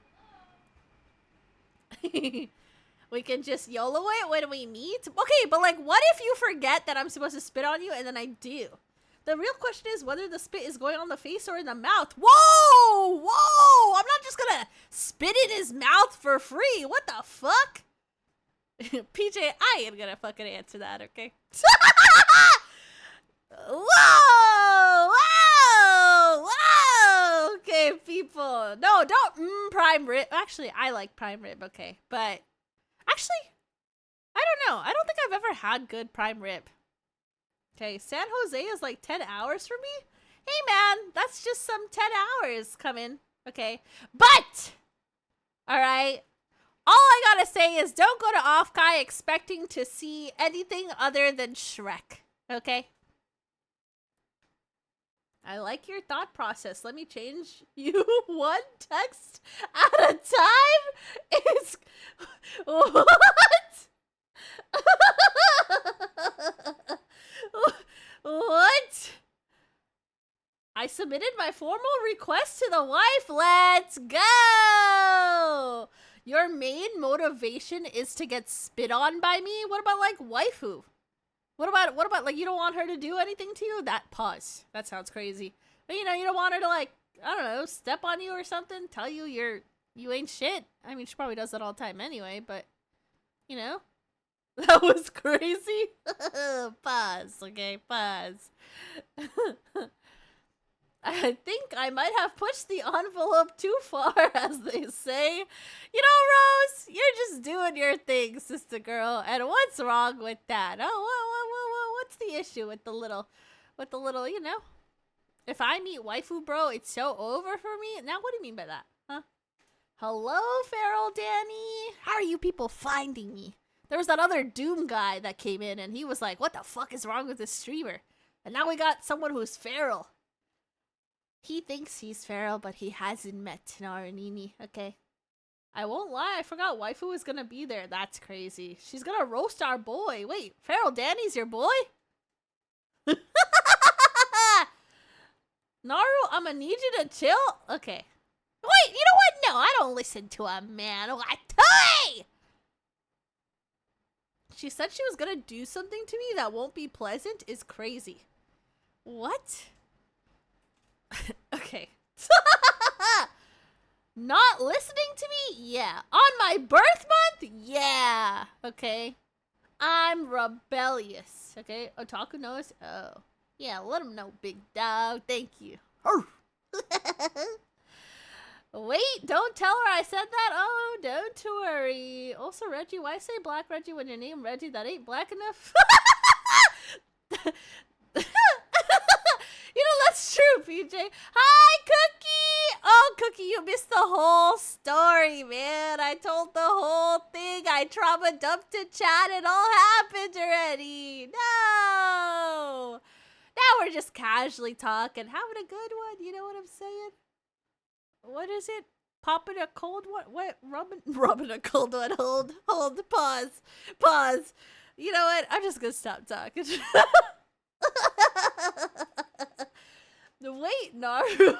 We can just YOLO it when we meet. Okay, but like, what if you forget that I'm supposed to spit on you and then I do? The real question is whether the spit is going on the face or in the mouth. Whoa! Whoa! I'm not just gonna spit in his mouth for free. What the fuck? PJ, I am gonna fucking answer that, okay? Whoa! Whoa! Whoa! Okay, people. No, don't prime rib. Actually, I like prime rib, okay. But, actually, I don't know. I don't think I've ever had good prime rib. Okay, San Jose is like 10 hours for me? Hey, man, that's just some 10 hours coming. Okay, but, alright, all I gotta say is don't go to Off-Kai expecting to see anything other than Shrek. Okay? I like your thought process. Let me change you one text at a time? It's... What? What? I submitted my formal request to the wife. Let's go! Your main motivation is to get spit on by me? What about, like, waifu? What about, like, you don't want her to do anything to you? That pause. That sounds crazy. But, you know, you don't want her to, like, I don't know, step on you or something? Tell you you ain't shit? I mean, she probably does that all the time anyway, but, you know? That was crazy. Pause, okay? Pause. I think I might have pushed the envelope too far, as they say. You know, Rose, you're just doing your thing, sister girl. And what's wrong with that? Oh, what's the issue with the little, you know? If I meet waifu, bro, it's so over for me. Now, what do you mean by that? Huh? Hello, Feral Danny. How are you people finding me? There was that other Doom guy that came in, and he was like, what the fuck is wrong with this streamer? And now we got someone who's feral. He thinks he's feral, but he hasn't met Naranini, okay? I won't lie, I forgot waifu was gonna be there. That's crazy. She's gonna roast our boy. Wait, Feral Danny's your boy? Naru, I'ma need you to chill. Okay, No, I don't listen to a man. What? Hey! She said she was gonna do something to me that won't be pleasant is crazy. What? Okay. Not listening to me? Yeah. On my birth month? Yeah. Okay. I'm rebellious. Okay. Otaku knows? Oh. Yeah, let him know, big dog. Thank you. Wait, don't tell her I said that. Oh, don't worry. Also, Reggie, why say Black Reggie when your name Reggie? That ain't black enough. You know, that's true, PJ. Hi, Cookie! Oh, Cookie, you missed the whole story, man. I told the whole thing. I trauma dumped to chat. It all happened already. No! Now we're just casually talking, having a good one. You know what I'm saying? What is it? Popping a cold one? What? Rubbing a cold one. Hold. Pause. You know what? I'm just gonna stop talking. Wait, Naru.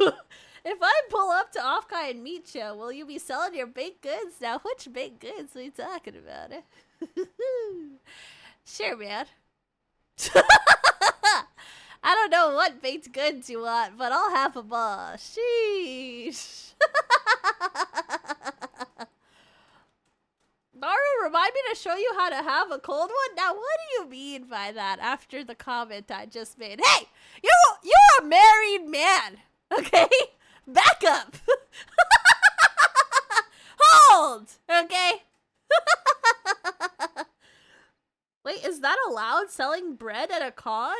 If I pull up to Offkai and meet you, will you be selling your baked goods? Now, which baked goods are we talking about? Sure, man. I don't know what baked goods you want, but I'll have them all. Sheesh. Naru, remind me to show you how to have a cold one? Now, what do you mean by that after the comment I just made? Hey, you're a married man, okay? Back up. Hold, okay? Wait, is that allowed, selling bread at a con?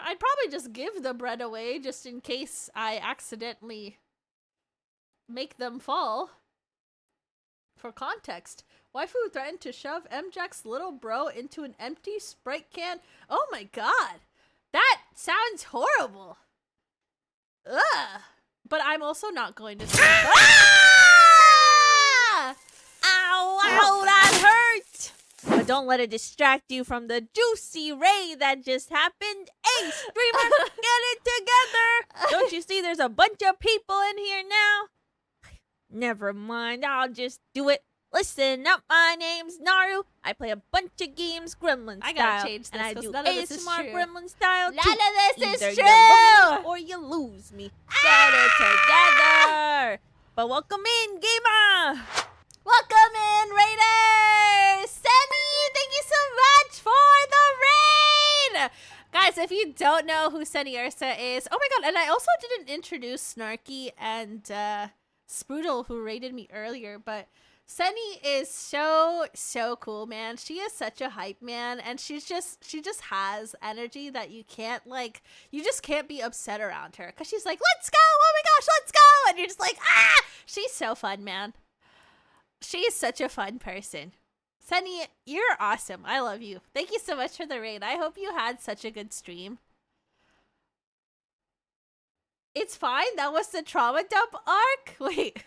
I'd probably just give the bread away just in case I accidentally make them fall. For context, waifu threatened to shove MJack's little bro into an empty Sprite can. Oh my god, that sounds horrible. Ugh. But I'm also not going to say ah! Ow, that hurt! But don't let it distract you from the juicy raid that just happened. Hey, streamer, get it together! Don't you see there's a bunch of people in here now? Never mind, I'll just do it. Listen up, my name's Naru. I play a bunch of games Gremlin style. I gotta change this, and I 'cause do none of this is ASMR true. Gremlin style too. None of this Either is you love true! me or you lose me. Get it together! But welcome in, gamer! Welcome in, Raiders! Seni, thank you so much for the raid! Guys, if you don't know who Seni Ursa is, oh my god, and I also didn't introduce Snarky and Sprudel, who raided me earlier, but Seni is so cool, man. She is such a hype man, and she just has energy that you just can't be upset around her, because she's like, let's go, oh my gosh, let's go, and you're just like, ah! She's so fun, man. She is such a fun person. Seni, you're awesome. I love you. Thank you so much for the raid. I hope you had such a good stream. It's fine. That was the trauma dump arc. Wait.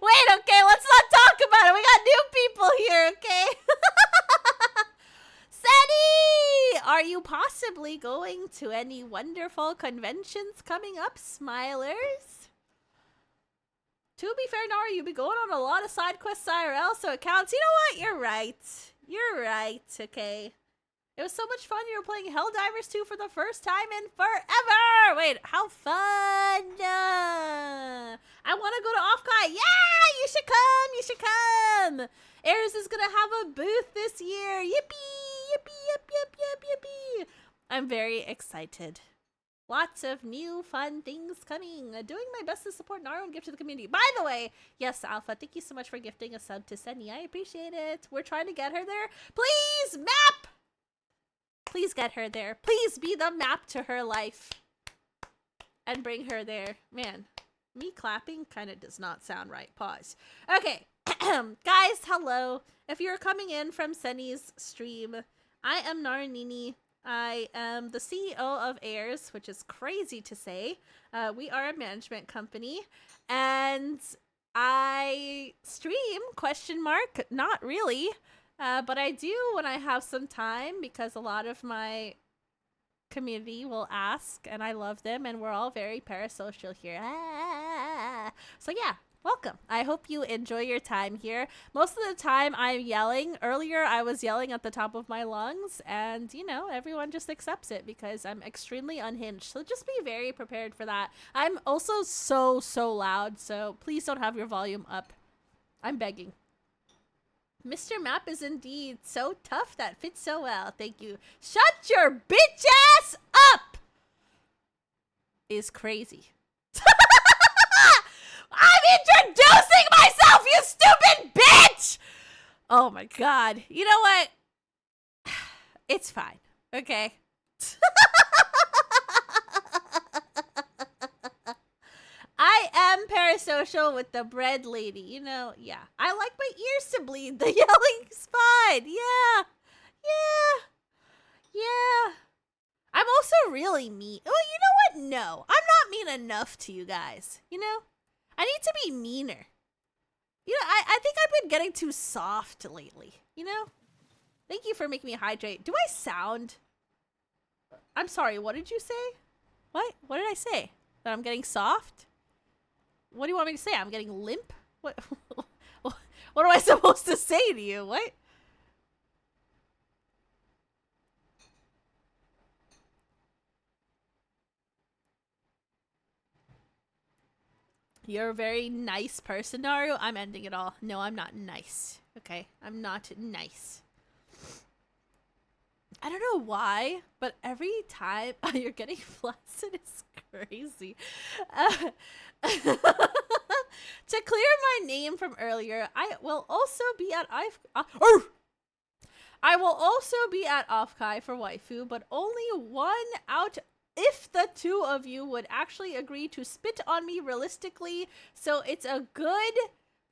Wait, okay, let's not talk about it. We got new people here, okay? Seni! Are you possibly going to any wonderful conventions coming up, Smilers? To be fair, Naru, you'll be going on a lot of side quests IRL, so it counts. You know what? You're right. You're right, okay. It was so much fun. You were playing Helldivers 2 for the first time in forever! Wait, how fun! I want to go to Offkai. Yeah! You should come! You should come! Ares is going to have a booth this year. Yippee! Yippee! Yip, yip, yip, yippee! I'm very excited. Lots of new fun things coming. Doing my best to support Naru and give to the community. By the way, yes, Alpha, thank you so much for gifting a sub to Seni. I appreciate it. We're trying to get her there. Please, map! Please get her there. Please be the map to her life. And bring her there. Man, me clapping kind of does not sound right. Pause. Okay. Guys, hello. If you're coming in from Seni's stream, I am Naranini. I am the CEO of Airs, which is crazy to say. We are a management company, and I stream, ? Not really, but I do when I have some time, because a lot of my community will ask, and I love them, and we're all very parasocial here. So yeah, welcome. I hope you enjoy your time here. Most of the time I'm yelling. Earlier I was yelling at the top of my lungs, and you know, everyone just accepts it because I'm extremely unhinged. So just be very prepared for that. I'm also so loud, so please don't have your volume up. I'm begging. Mr. Map is indeed so tough, that fits so well. Thank you. Shut your bitch ass up! Is crazy. I'm introducing myself, you stupid bitch! Oh my god. You know what? It's fine. Okay. I am parasocial with the bread lady. You know, yeah. I like my ears to bleed. The yelling's fine. Yeah. I'm also really mean. Well, you know what? No. I'm not mean enough to you guys. You know? I need to be meaner. You know, I think I've been getting too soft lately. You know? Thank you for making me hydrate. Do I sound... I'm sorry, what did you say? What? What did I say? That I'm getting soft? What do you want me to say? I'm getting limp? What? What am I supposed to say to you? What? You're a very nice person, Naru. I'm ending it all. No, I'm not nice. Okay? I'm not nice. I don't know why, but every time you're getting flaccid is crazy. To clear my name from earlier, I will also be at I will also be at Offkai for waifu, but only one out if the two of you would actually agree to spit on me realistically, so it's a good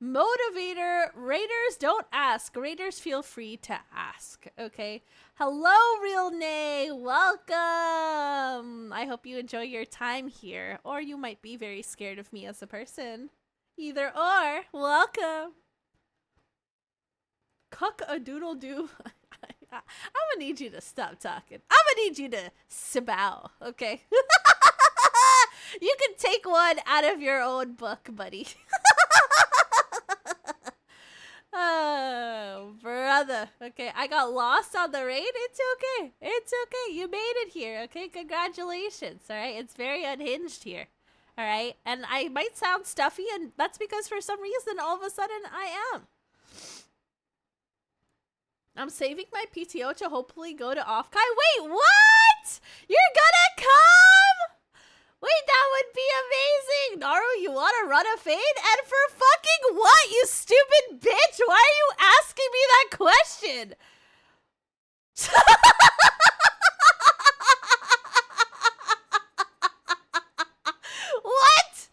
motivator. Raiders don't ask. Raiders feel free to ask. Okay. Hello, Real Nay. Welcome. I hope you enjoy your time here, or you might be very scared of me as a person. Either or. Welcome. Cuck a doodle doo. I'm gonna need you to stop talking. I'm gonna need you to sibow. Okay. You can take one out of your own book, buddy. Oh, brother. Okay, I got lost on the raid. It's okay. It's okay. You made it here. Okay, congratulations. All right, it's very unhinged here. All right, and I might sound stuffy, and that's because for some reason, all of a sudden, I am. I'm saving my PTO to hopefully go to Offkai. Wait, what? You're gonna come? Wait, that would be amazing! Naru, you wanna run a fade? And for fucking what, you stupid bitch? Why are you asking me that question? What?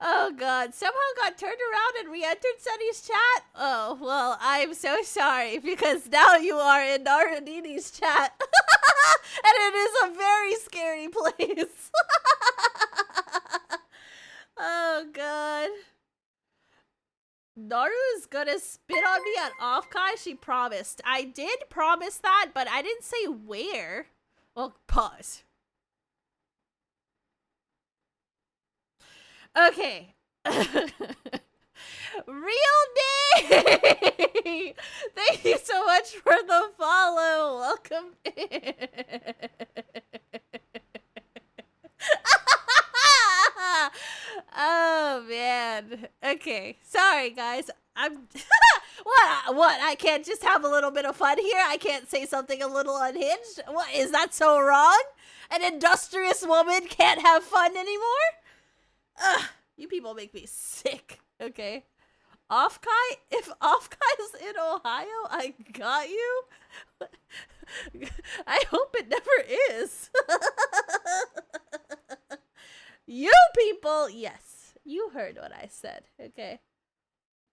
Oh god, somehow got turned around and re-entered Sunny's chat? Oh, well, I'm so sorry, because now you are in Narunini's chat. And it is a very scary place. Oh god. Naru is gonna spit on me at Offkai, she promised. I did promise that, but I didn't say where. Well, pause. Okay. Real Day! Thank you so much for the follow. Welcome in. Oh man. Okay. Sorry guys. I'm What? I can't just have a little bit of fun here? I can't say something a little unhinged? What, is that so wrong? An industrious woman can't have fun anymore? Ugh, you people make me sick. Okay. Offkai? If Offkai's in Ohio, I got you? I hope it never is. You people, yes, you heard what I said, okay?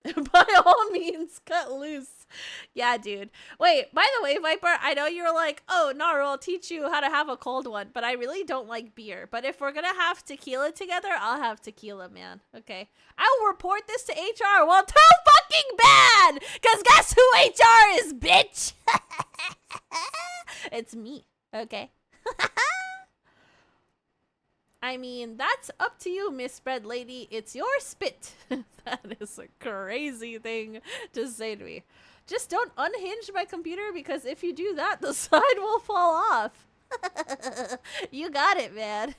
By all means, cut loose. Yeah, dude. Wait, by the way, Viper, I know you're like, oh, Naru, I'll teach you how to have a cold one, but I really don't like beer. But if we're gonna have tequila together, I'll have tequila, man. Okay. I'll report this to HR. Well, too fucking bad! Because guess who HR is, bitch? It's me, okay? I mean, that's up to you, Miss Bread Lady. It's your spit. That is a crazy thing to say to me. Just don't unhinge my computer, because if you do that, the side will fall off. You got it, man.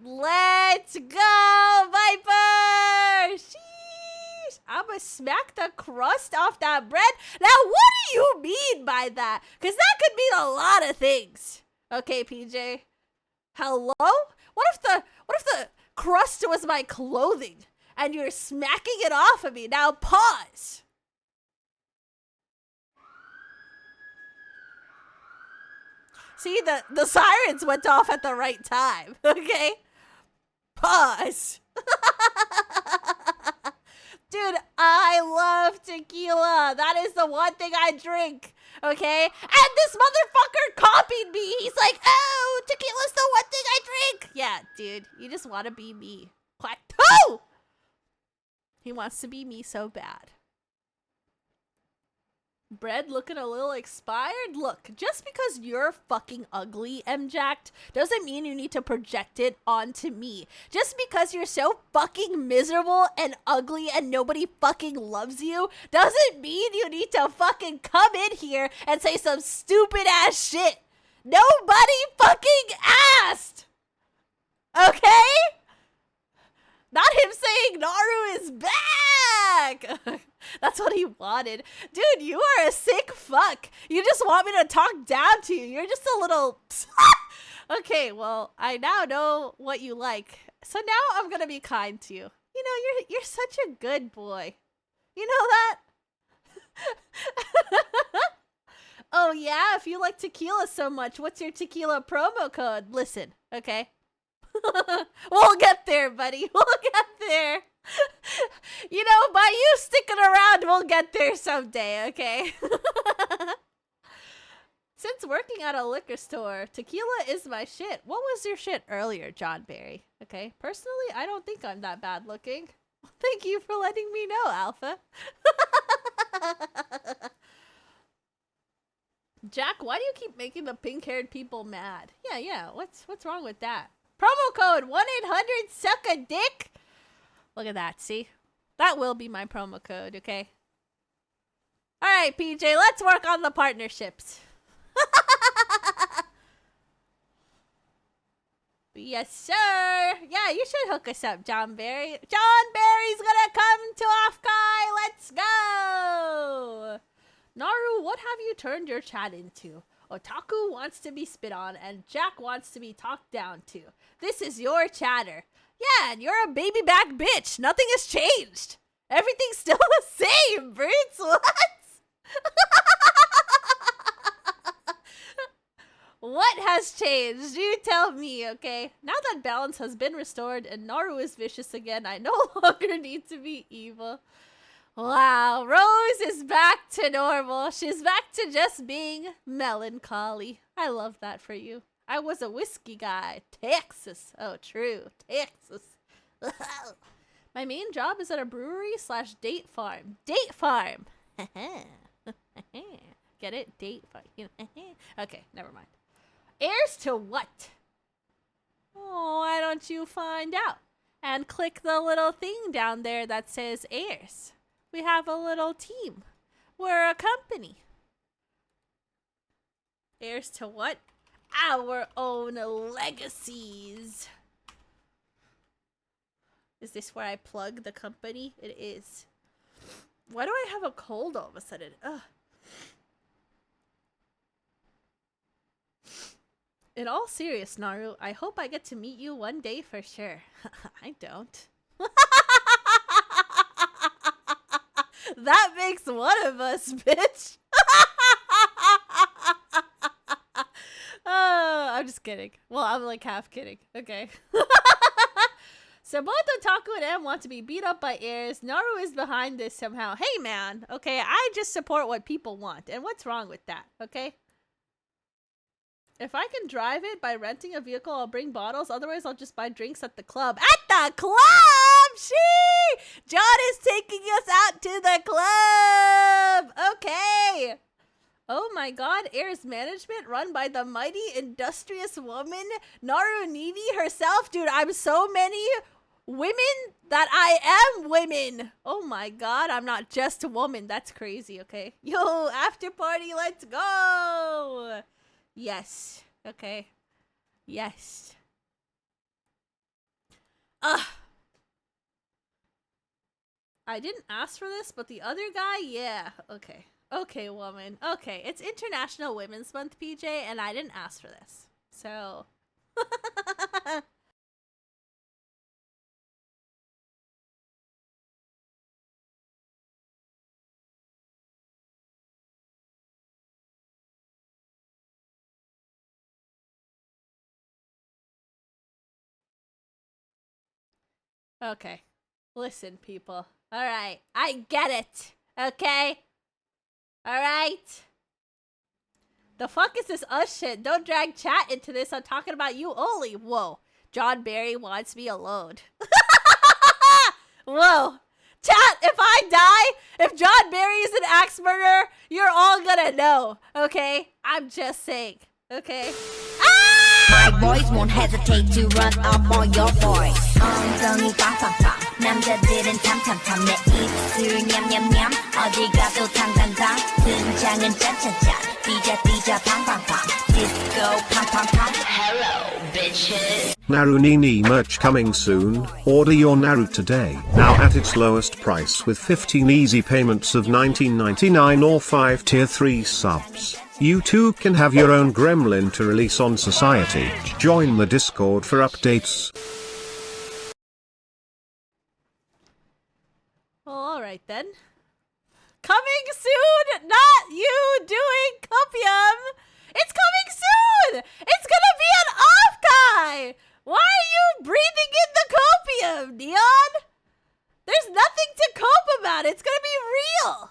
Let's go, Viper! Sheesh! I'ma smack the crust off that bread. Now, what do you mean by that? Because that could mean a lot of things. Okay, PJ. Hello? What if the crust was my clothing and you're smacking it off of me? Now, pause. See, the sirens went off at the right time, okay? Pause. Dude, I love tequila. That is the one thing I drink, okay? And this motherfucker copied me. He's like, oh, tequila's the one thing I drink. Yeah, dude, you just want to be me. Plateau! He wants to be me so bad. Bread looking a little expired? Look, just because you're fucking ugly, MJacked, doesn't mean you need to project it onto me. Just because you're so fucking miserable and ugly and nobody fucking loves you, doesn't mean you need to fucking come in here and say some stupid ass shit. Nobody fucking asked! Okay? Not him saying Naru is back! That's what he wanted. Dude, you are a sick fuck. You just want me to talk down to you. You're just a little... Okay, well, I now know what you like. So now I'm gonna be kind to you. You know, you're such a good boy. You know that? Oh yeah, if you like tequila so much, what's your tequila promo code? Listen, okay? We'll get there, buddy. We'll get there. You know, by you sticking around, we'll get there someday, okay? Since working at a liquor store, tequila is my shit. What was your shit earlier, John Barry? Okay, personally, I don't think I'm that bad looking. Thank you for letting me know, Alpha. Jack, why do you keep making the pink-haired people mad? Yeah, what's wrong with that? Promo code 1-800-SUCK-A-DICK. Look at that, see? That will be my promo code, okay? Alright, PJ, let's work on the partnerships. Yes, sir. Yeah, you should hook us up, John Barry. John Barry's gonna come to Offkai. Let's go. Naru, what have you turned your chat into? Otaku wants to be spit on, and Jack wants to be talked down to. This is your chatter. Yeah, and you're a baby back bitch. Nothing has changed. Everything's still the same, Brutes. What? What has changed? You tell me, okay? Now that balance has been restored and Naru is vicious again, I no longer need to be evil. Wow, Rose is back to normal. She's back to just being melancholy. I love that for you. I was a whiskey guy. Texas. Oh, true. Texas. My main job is at a brewery / date farm. Date farm. Get it? Date farm. Okay, never mind. Heirs to what? Oh, why don't you find out? And click the little thing down there that says heirs. We have a little team. We're a company. Heirs to what? Our own legacies. Is this where I plug the company? It is. Why do I have a cold all of a sudden? Ugh. In all serious, Naru, I hope I get to meet you one day for sure. I don't. That makes one of us, bitch. Oh, I'm just kidding. Well, I'm like half kidding. Okay. So both Otaku and M want to be beat up by heirs. Naru is behind this somehow. Hey, man. Okay, I just support what people want. And what's wrong with that? Okay? If I can drive it by renting a vehicle, I'll bring bottles. Otherwise, I'll just buy drinks at the club. At the club! She! John is taking us out to the club! Okay! Oh my god, Air's management run by the mighty industrious woman Naru Nini herself. Dude, I'm so many women that I am women. Oh my god, I'm not just a woman. That's crazy, okay? Yo, after party, let's go. Yes. Okay. Yes. Ugh. I didn't ask for this, but the other guy, yeah. Okay. Okay, woman. Okay, it's International Women's Month, PJ, and I didn't ask for this. So. Okay. Listen, people. Alright. I get it. Okay? Alright? The fuck is this us shit? Don't drag chat into this. I'm talking about you only. Whoa. John Barry wants me alone. Whoa. Chat, if I die, if John Barry is an axe murderer, you're all gonna know. Okay? I'm just saying. Okay? My boys won't hesitate to run up on your boys. 엉덩이 빵빵빵 남자들은 탐탐탐 내 입술 냠냠냠 어디 가도 탕탕탕 등장은 짠짠짠 뛰자 팡팡팡 disco 팡팡팡 hello bitches. Naru Nini merch coming soon. Order your Naru today. Now at its lowest price with 15 easy payments of $19.99 or 5 tier 3 subs. You too can have your own gremlin to release on Society. Join the Discord for updates. Well, alright then. Coming soon! Not you doing copium! It's coming soon! It's gonna be an off guy! Why are you breathing in the copium, Neon? There's nothing to cope about. It's gonna be real!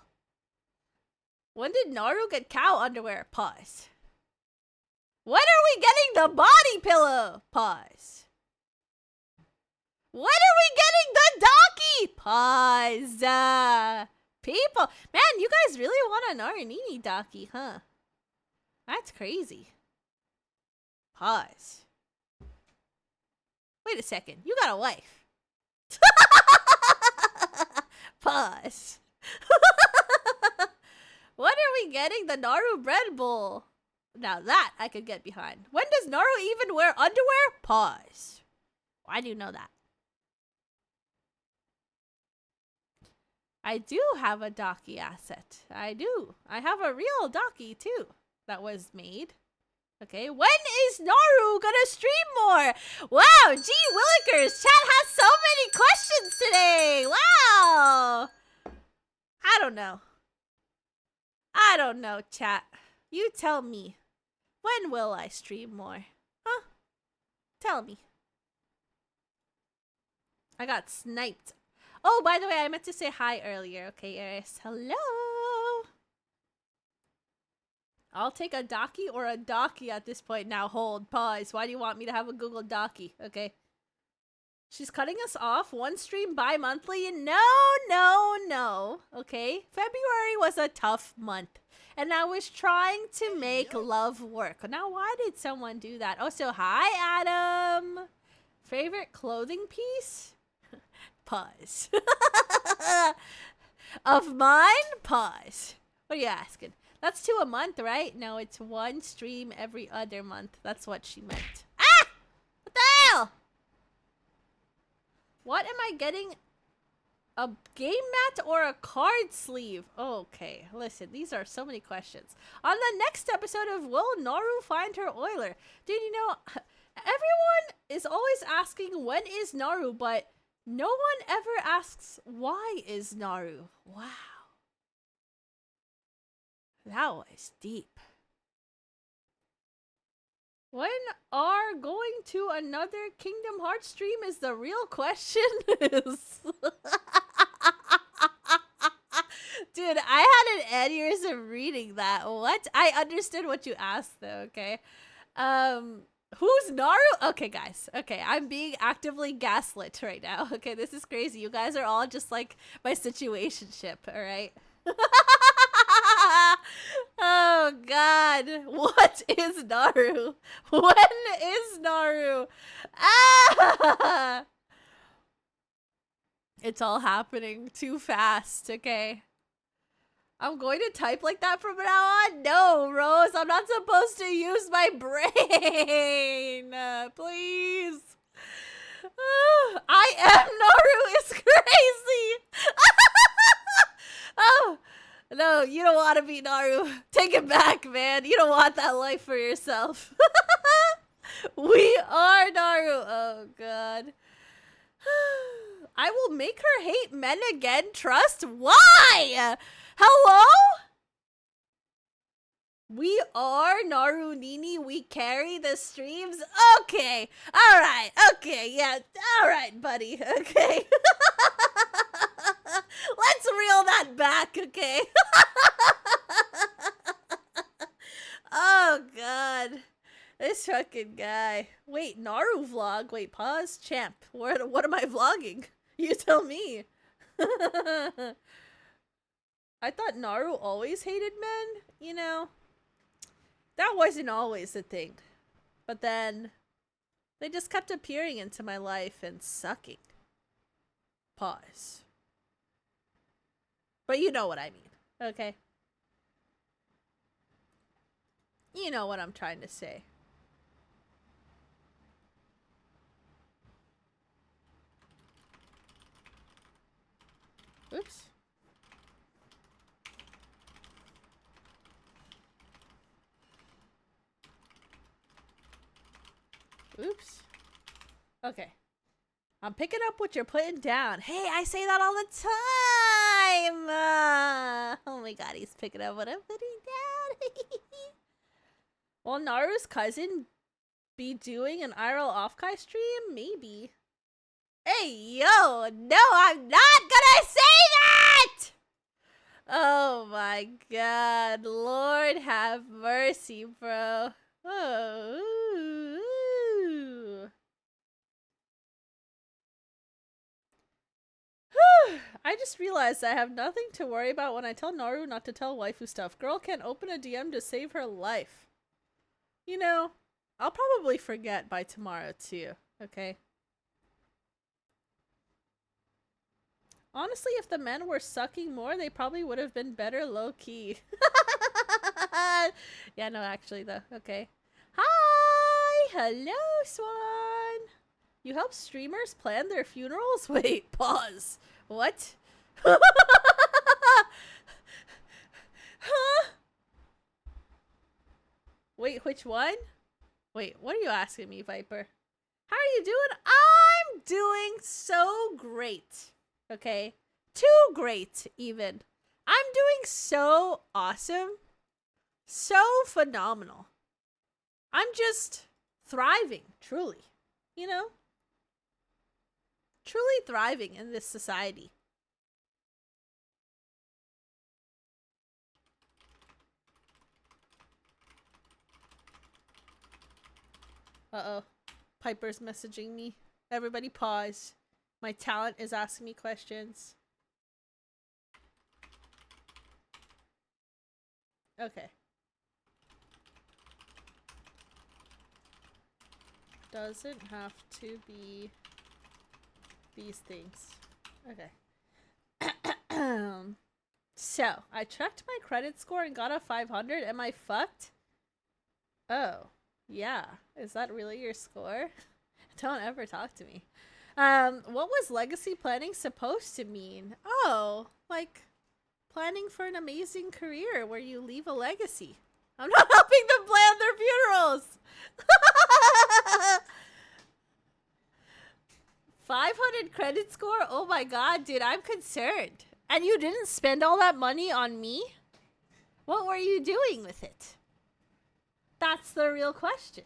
When did Naru get cow underwear? Pause. When are we getting the body pillow? Pause. When are we getting the donkey? Pause. People. Man, you guys really want a Naranini donkey, huh? That's crazy. Pause. Wait a second. You got a wife. Pause. When are we getting the Naru bread bowl? Now that I could get behind. When does Naru even wear underwear? Pause. Why do you know that? I do have a Docky asset. I do. I have a real Docky too that was made. Okay, when is Naru gonna stream more? Wow, gee willikers, chat has so many questions today. Wow. I don't know. I don't know, chat. You tell me. When will I stream more? Huh? Tell me. I got sniped. Oh, by the way, I meant to say hi earlier. Okay, Eris. Hello. I'll take a Docky or a Docky at this point. Now, hold. Pause. Why do you want me to have a Google Docky? Okay. She's cutting us off. One stream bi-monthly. No. Okay. February was a tough month. And I was trying to make love work. Now, why did someone do that? Oh, so hi, Adam. Favorite clothing piece? Pause. Of mine? Pause. What are you asking? That's 2 a month, right? No, it's 1 stream every other month. That's what she meant. Ah! What the hell? What am I getting? A game mat or a card sleeve? Okay, listen, these are so many questions. On the next episode of Will Naru Find Her Oiler? Dude, you know, everyone is always asking when is Naru, but no one ever asks why is Naru. Wow. That was deep. When are going to another Kingdom Hearts stream is the real question. Dude, I had an aneurysm reading that. What? I understood what you asked though, okay? Who's Naru? Okay, guys. Okay, I'm being actively gaslit right now. Okay, this is crazy. You guys are all just like my situationship, alright? Oh What is Naru? When is Naru? Ah! It's all happening too fast, okay? I'm going to type like that from now on? No, Rose, I'm not supposed to use my brain. Please. I am Naru is crazy. Oh, no, you don't want to be Naru. Take it back, man. You don't want that life for yourself. We are Naru. Oh, God. I will make her hate men again. Trust? Why? Hello? We are Naru Nini. We carry the streams. Okay. All right. Okay. Yeah. All right, buddy. Okay. Let's reel that back. Okay. Oh, God. This fucking guy. Wait, Naru vlog. Wait, pause. Champ. What am I vlogging? You tell me. I thought Naru always hated men, you know? That wasn't always the thing. But then they just kept appearing into my life and sucking. Pause. But you know what I mean, okay? You know what I'm trying to say. Oops. Oops. Okay. I'm picking up what you're putting down. Hey, I say that all the time. Oh my God, he's picking up what I'm putting down. Will Naru's cousin be doing an IRL Offkai stream? Maybe. Hey, yo, no, I'm not gonna say that! Oh my God, Lord have mercy, bro. Oh, ooh. I just realized I have nothing to worry about when I tell Naru not to tell waifu stuff. Girl can't open a DM to save her life. You know, I'll probably forget by tomorrow too, okay? Honestly, if the men were sucking more, they probably would have been better low-key. Yeah, no, actually though, okay. Hi! Hello, Swan! You help streamers plan their funerals? Wait, pause. What? Huh? Wait, which one? Wait, what are you asking me, Viper? How are you doing? I'm doing so great. Okay? Too great, even. I'm doing so awesome. So phenomenal. I'm just thriving, truly. You know? Truly thriving in this society. Uh-oh. Piper's messaging me. Everybody pause. My talent is asking me questions. Okay. Doesn't have to be these things. Okay. So, I checked my credit score and got a 500. Am I fucked? Oh, yeah. Is that really your score? Don't ever talk to me. What was legacy planning supposed to mean? Oh, like planning for an amazing career where you leave a legacy. I'm not helping them plan their funerals. 500 credit score? Oh my God, dude, I'm concerned. And you didn't spend all that money on me? What were you doing with it? That's the real question.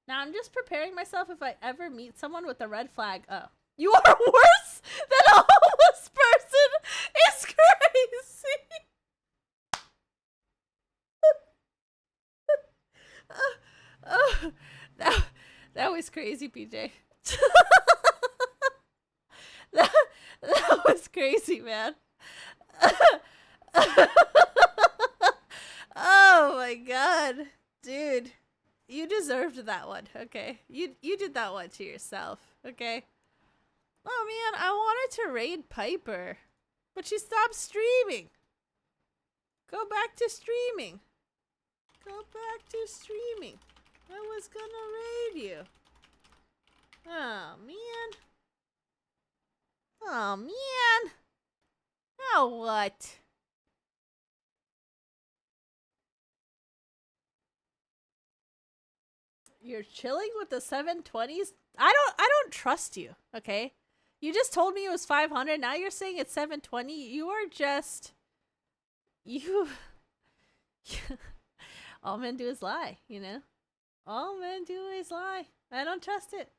Now I'm just preparing myself if I ever meet someone with a red flag. Oh. You are worse than a homeless person! It's crazy! That was crazy, PJ. that was crazy, man. Oh my God. deserved that one, okay? You did that one to yourself, okay? Oh man, I wanted to raid Piper, but she stopped streaming. Go back to streaming. Go back to streaming. I was gonna raid you. Oh man. Oh man. Now what? You're chilling with the 720s? I don't trust you, okay? You just told me it was 500, now you're saying it's 720. You are just all men do is lie, you know? All men do is lie. I don't trust it.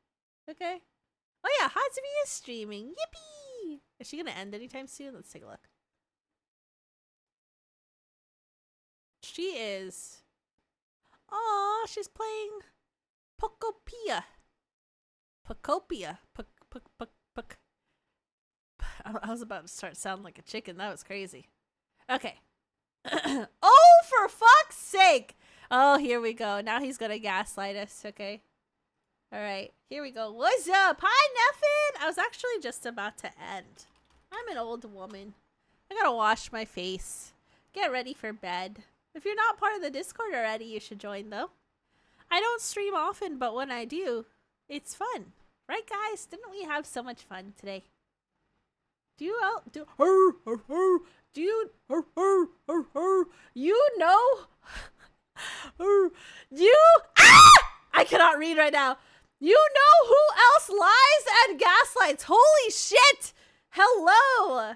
Okay. Oh yeah, Hatsumi is streaming. Yippee! Is she gonna end anytime soon? Let's take a look. She is. Aw, she's playing Pokopia. Pokopia. I was about to start sounding like a chicken. That was crazy. Okay. Oh, for fuck's sake! Oh, here we go. Now he's gonna gaslight us. Okay. Alright, here we go. What's up? Hi, Neffin! I was actually just about to end. I'm an old woman. I gotta wash my face. Get ready for bed. If you're not part of the Discord already, you should join, though. I don't stream often, but when I do, it's fun. Right, guys? Didn't we have so much fun today? Do you know? I cannot read right now. You know who else lies and gaslights? Holy shit! Hello!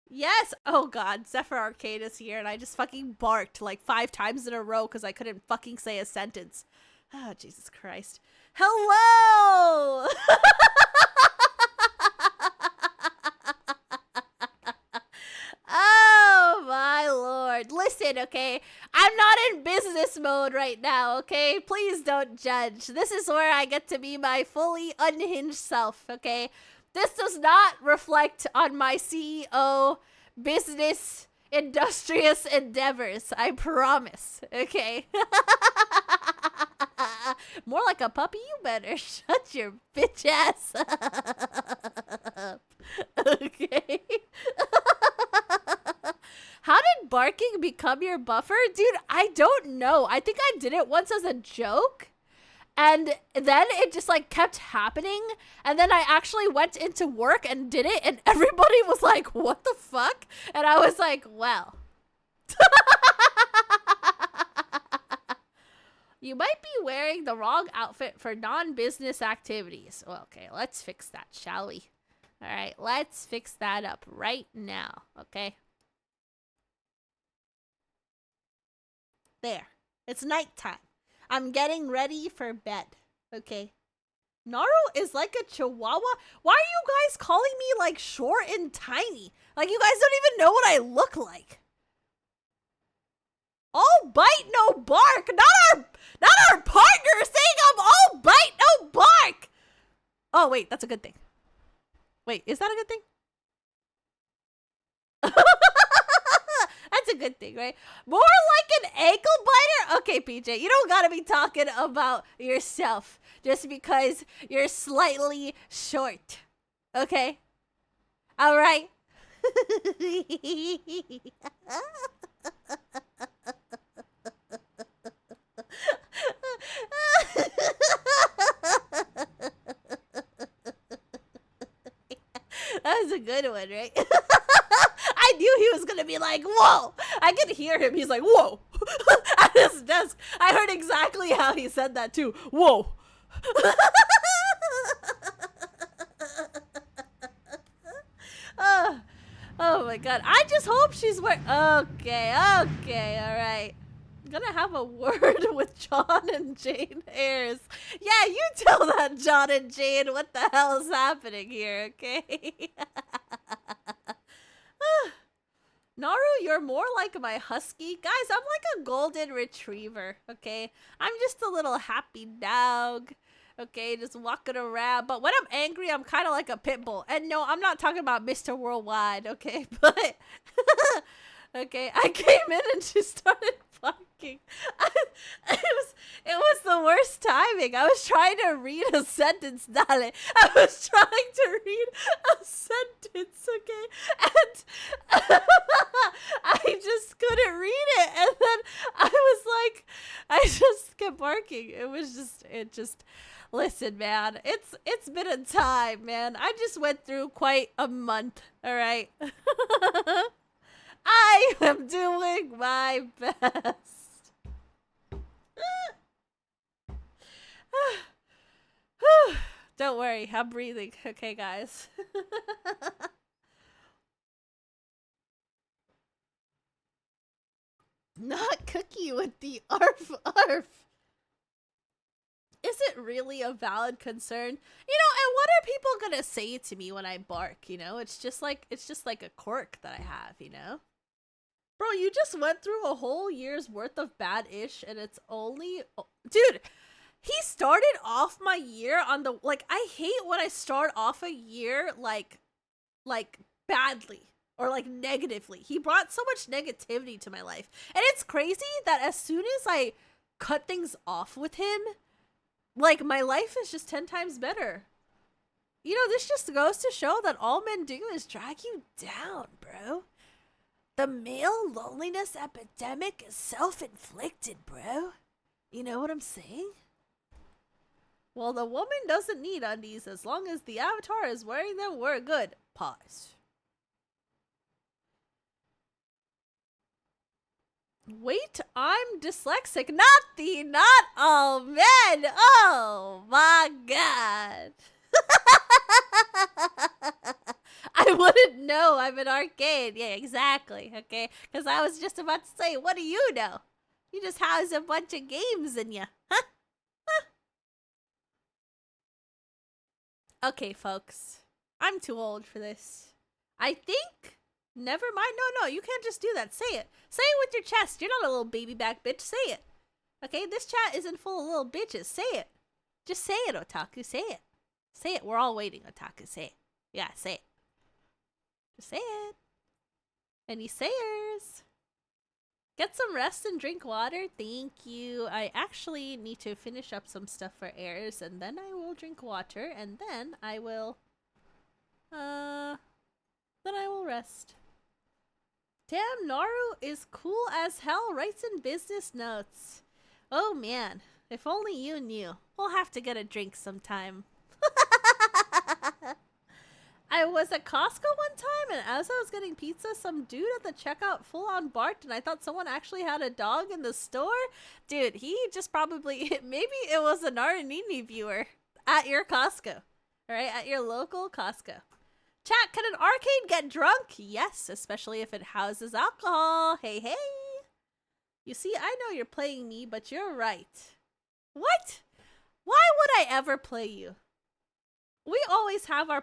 Yes. Oh god, Zephyr Arcade is here and I just fucking barked like 5 times in a row because I couldn't fucking say a sentence. Oh, Jesus Christ. Hello! Oh my lord. Listen, okay? I'm not in business mode right now, okay? Please don't judge. This is where I get to be my fully unhinged self, okay? This does not reflect on my CEO business industrious endeavors. I promise, okay? More like a puppy, you better shut your bitch ass up. Okay? How did barking become your buffer? Dude, I don't know. I think I did it once as a joke. And then it just like kept happening. And then I actually went into work and did it. And everybody was like, what the fuck? And I was like, well. You might be wearing the wrong outfit for non-business activities. Well, okay, let's fix that, shall we? All right, let's fix that up right now, okay? There. It's nighttime. I'm getting ready for bed, okay? Naru is like a chihuahua. Why are you guys calling me like short and tiny? Like you guys don't even know what I look like. All bite, no bark. Not our partner saying I'm all bite, no bark. Oh, wait, that's a good thing. Wait, is that a good thing? That's a good thing, right? More like an ankle biter? Okay, PJ, you don't gotta be talking about yourself just because you're slightly short. Okay? All right? That was a good one, right? I knew he was gonna be like, whoa! I could hear him. He's like, whoa! At his desk. I heard exactly how he said that too. Whoa! Oh my god. I just hope she's wearing. Okay, alright. I'm gonna have a word with John and Jane Ayers. Yeah, you tell that John and Jane what the hell is happening here, okay? Naru, you're more like my husky. Guys, I'm like a golden retriever, okay? I'm just a little happy dog, okay? Just walking around. But when I'm angry, I'm kind of like a pit bull. And no, I'm not talking about Mr. Worldwide, okay? But, okay, I came in and she started barking. It was the worst timing. I was trying to read a sentence, Dale. I was trying to read a sentence, okay? And I just couldn't read it. And then I was like, I just kept barking. Listen, man, it's been a time, man. I just went through quite a month, all right? I am doing my best. Don't worry, I'm breathing. Okay, guys. Not Cookie with the arf arf. Is it really a valid concern? You know, and what are people gonna say to me when I bark, you know? It's just like a quirk that I have, you know? Bro, you just went through a whole year's worth of bad ish and it's only dude, he started off my year on the like I hate when I start off a year like badly or like negatively. He brought so much negativity to my life. And it's crazy that as soon as I cut things off with him, like my life is just 10 times better. You know, this just goes to show that all men do is drag you down, bro. The male loneliness epidemic is self-inflicted, bro. You know what I'm saying? Well, the woman doesn't need undies as long as the avatar is wearing them. We're good. Pause. Wait, I'm dyslexic. Not all men. Oh my god. I wouldn't know. I'm an arcade. Yeah, exactly. Okay. Because I was just about to say, what do you know? You just house a bunch of games in you. Huh? Okay, folks. I'm too old for this. I think... Never mind. No, you can't just do that. Say it. Say it with your chest. You're not a little baby back bitch. Say it. Okay, this chat isn't full of little bitches. Say it. Just say it, Otaku. Say it. Say it. We're all waiting, Otaku. Say it. Yeah, say it. Just say it. Any sayers? Get some rest and drink water. Thank you. I actually need to finish up some stuff for airs, and then I will drink water, and then I will rest. Damn, Naru is cool as hell, writes in business notes. Oh man, if only you knew. We'll have to get a drink sometime. I was at Costco one time, and as I was getting pizza, some dude at the checkout full-on barked, and I thought someone actually had a dog in the store. Dude, he just probably... Maybe it was a Naranini viewer at your Costco. Alright, at your local Costco. Chat, can an arcade get drunk? Yes, especially if it houses alcohol. Hey, hey. You see, I know you're playing me, but you're right. What? Why would I ever play you? We always have our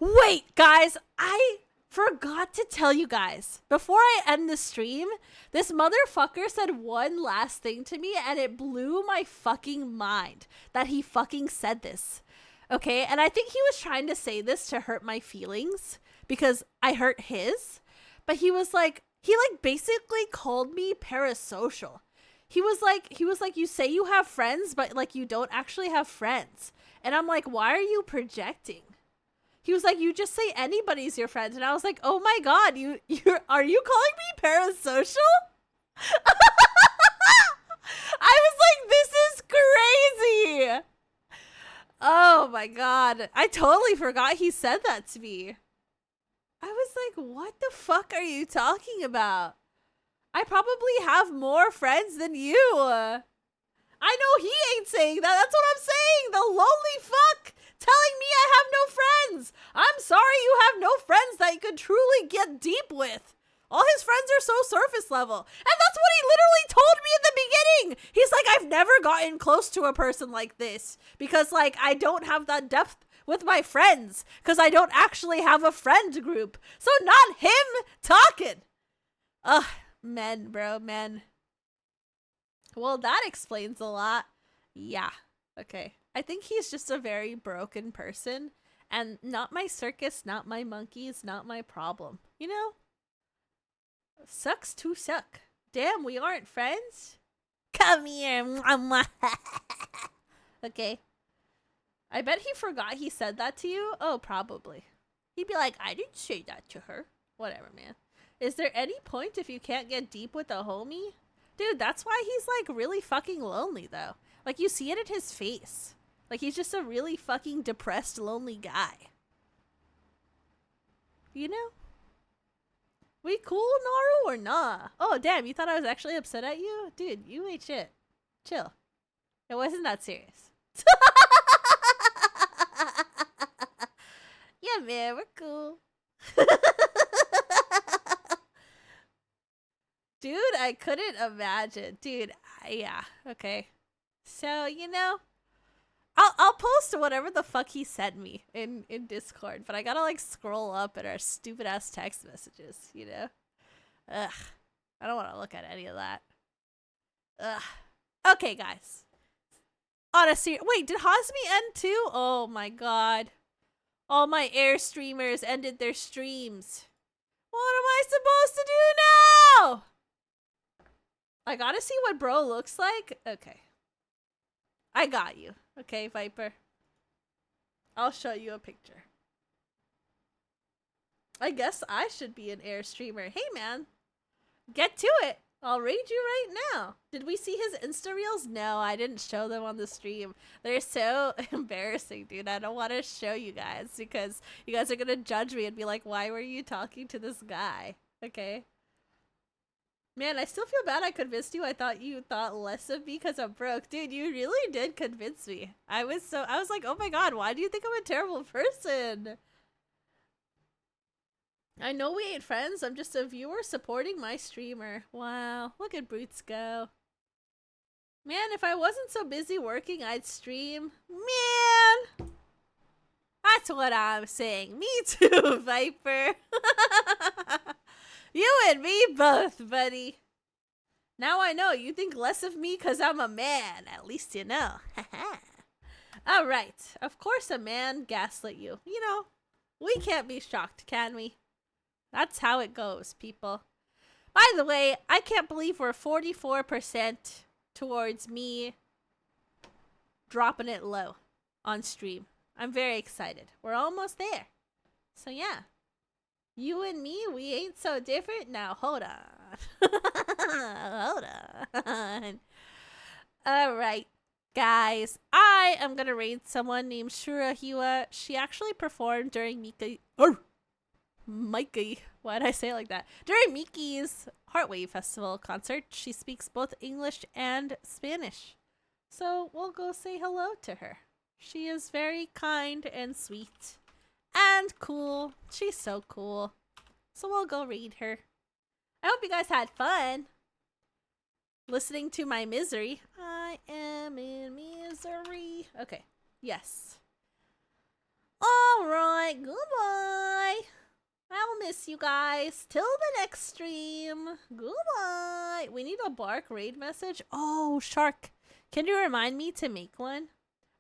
Wait, guys, I forgot to tell you guys. Before I end the stream, this motherfucker said one last thing to me, and it blew my fucking mind that he fucking said this. Okay, and I think he was trying to say this to hurt my feelings because I hurt his. But he was like, basically called me parasocial. He was like, you say you have friends, but like you don't actually have friends. And I'm like, why are you projecting? He was like, you just say anybody's your friend. And I was like, oh my god, are you calling me parasocial? I was like, this is crazy. Oh my god. I totally forgot he said that to me. I was like, what the fuck are you talking about? I probably have more friends than you. I know he ain't saying that. That's what I'm saying. The lonely fuck telling me I have no friends. I'm sorry you have no friends that you could truly get deep with. All his friends are so surface level. And that's what he literally told me in the beginning. He's like, I've never gotten close to a person like this because like I don't have that depth with my friends because I don't actually have a friend group. So not him talking. Ugh, men, bro, men. Well, that explains a lot. Yeah, okay. I think he's just a very broken person and not my circus, not my monkeys, not my problem. You know? Sucks to suck. Damn, we aren't friends? Come here. Mwah, mwah. Okay. I bet he forgot he said that to you. Oh, probably. He'd be like, I didn't say that to her. Whatever, man. Is there any point if you can't get deep with a homie? Dude, that's why he's like really fucking lonely though. Like you see it in his face. Like he's just a really fucking depressed, lonely guy. You know? We cool, Naru, or nah? Oh, damn, you thought I was actually upset at you? Dude, you ain't shit. Chill. It wasn't that serious. Yeah, man, we're cool. Dude, I couldn't imagine. Dude, yeah, okay. So, you know, I'll post whatever the fuck he sent me in Discord, but I gotta like scroll up at our stupid ass text messages, you know? Ugh. I don't want to look at any of that. Ugh. Okay, guys. On a serious— wait, did Hazmi end too? Oh my god. All my air streamers ended their streams. What am I supposed to do now? I gotta see what bro looks like. Okay. I got you. Okay, Viper. I'll show you a picture. I guess I should be an air streamer. Hey, man. Get to it. I'll raid you right now. Did we see his Insta Reels? No, I didn't show them on the stream. They're so embarrassing, dude. I don't want to show you guys because you guys are going to judge me and be like, why were you talking to this guy? Okay. Man, I still feel bad I convinced you. I thought you thought less of me because I'm broke. Dude, you really did convince me. I was like, oh my god, why do you think I'm a terrible person? I know we ain't friends. I'm just a viewer supporting my streamer. Wow, look at Brutes go. Man, if I wasn't so busy working, I'd stream. Man! That's what I'm saying. Me too, Viper. You and me both, buddy. Now I know you think less of me because I'm a man. At least you know. Alright. Of course a man gaslit you. You know, we can't be shocked, can we? That's how it goes, people. By the way, I can't believe we're 44% towards me dropping it low on stream. I'm very excited. We're almost there. So yeah. You and me, we ain't so different. Now, hold on. Hold on. Alright, guys. I am gonna raid someone named Shurahiwa. She actually performed during Mikey. Why'd I say it like that? During Miki's Heartwave Festival concert, she speaks both English and Spanish. So we'll go say hello to her. She is very kind and sweet. And cool. She's so cool. So we'll go read her. I hope you guys had fun listening to my misery. I am in misery. Okay. Yes. Alright. Goodbye. I'll miss you guys. Till the next stream. Goodbye. We need a bark raid message. Oh, Shark. Can you remind me to make one?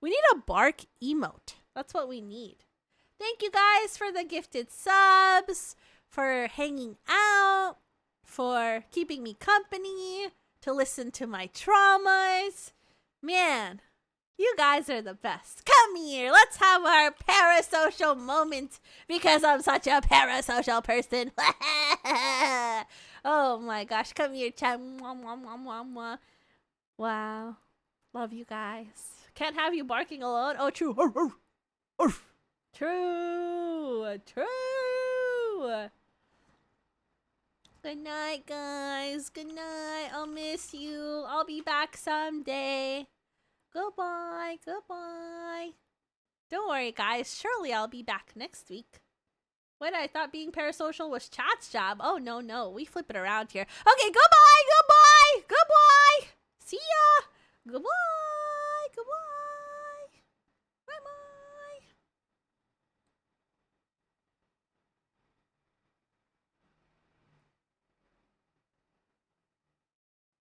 We need a bark emote. That's what we need. Thank you guys for the gifted subs, for hanging out, for keeping me company, to listen to my traumas. Man, you guys are the best. Come here, let's have our parasocial moment because I'm such a parasocial person. Oh my gosh, come here, chat. Wow, love you guys. Can't have you barking alone. Oh, true. True. Good night, guys. Good night. I'll miss you. I'll be back someday. Goodbye. Don't worry, guys. Surely I'll be back next week. Wait, I thought being parasocial was chat's job. Oh, no. We flip it around here. Okay, goodbye.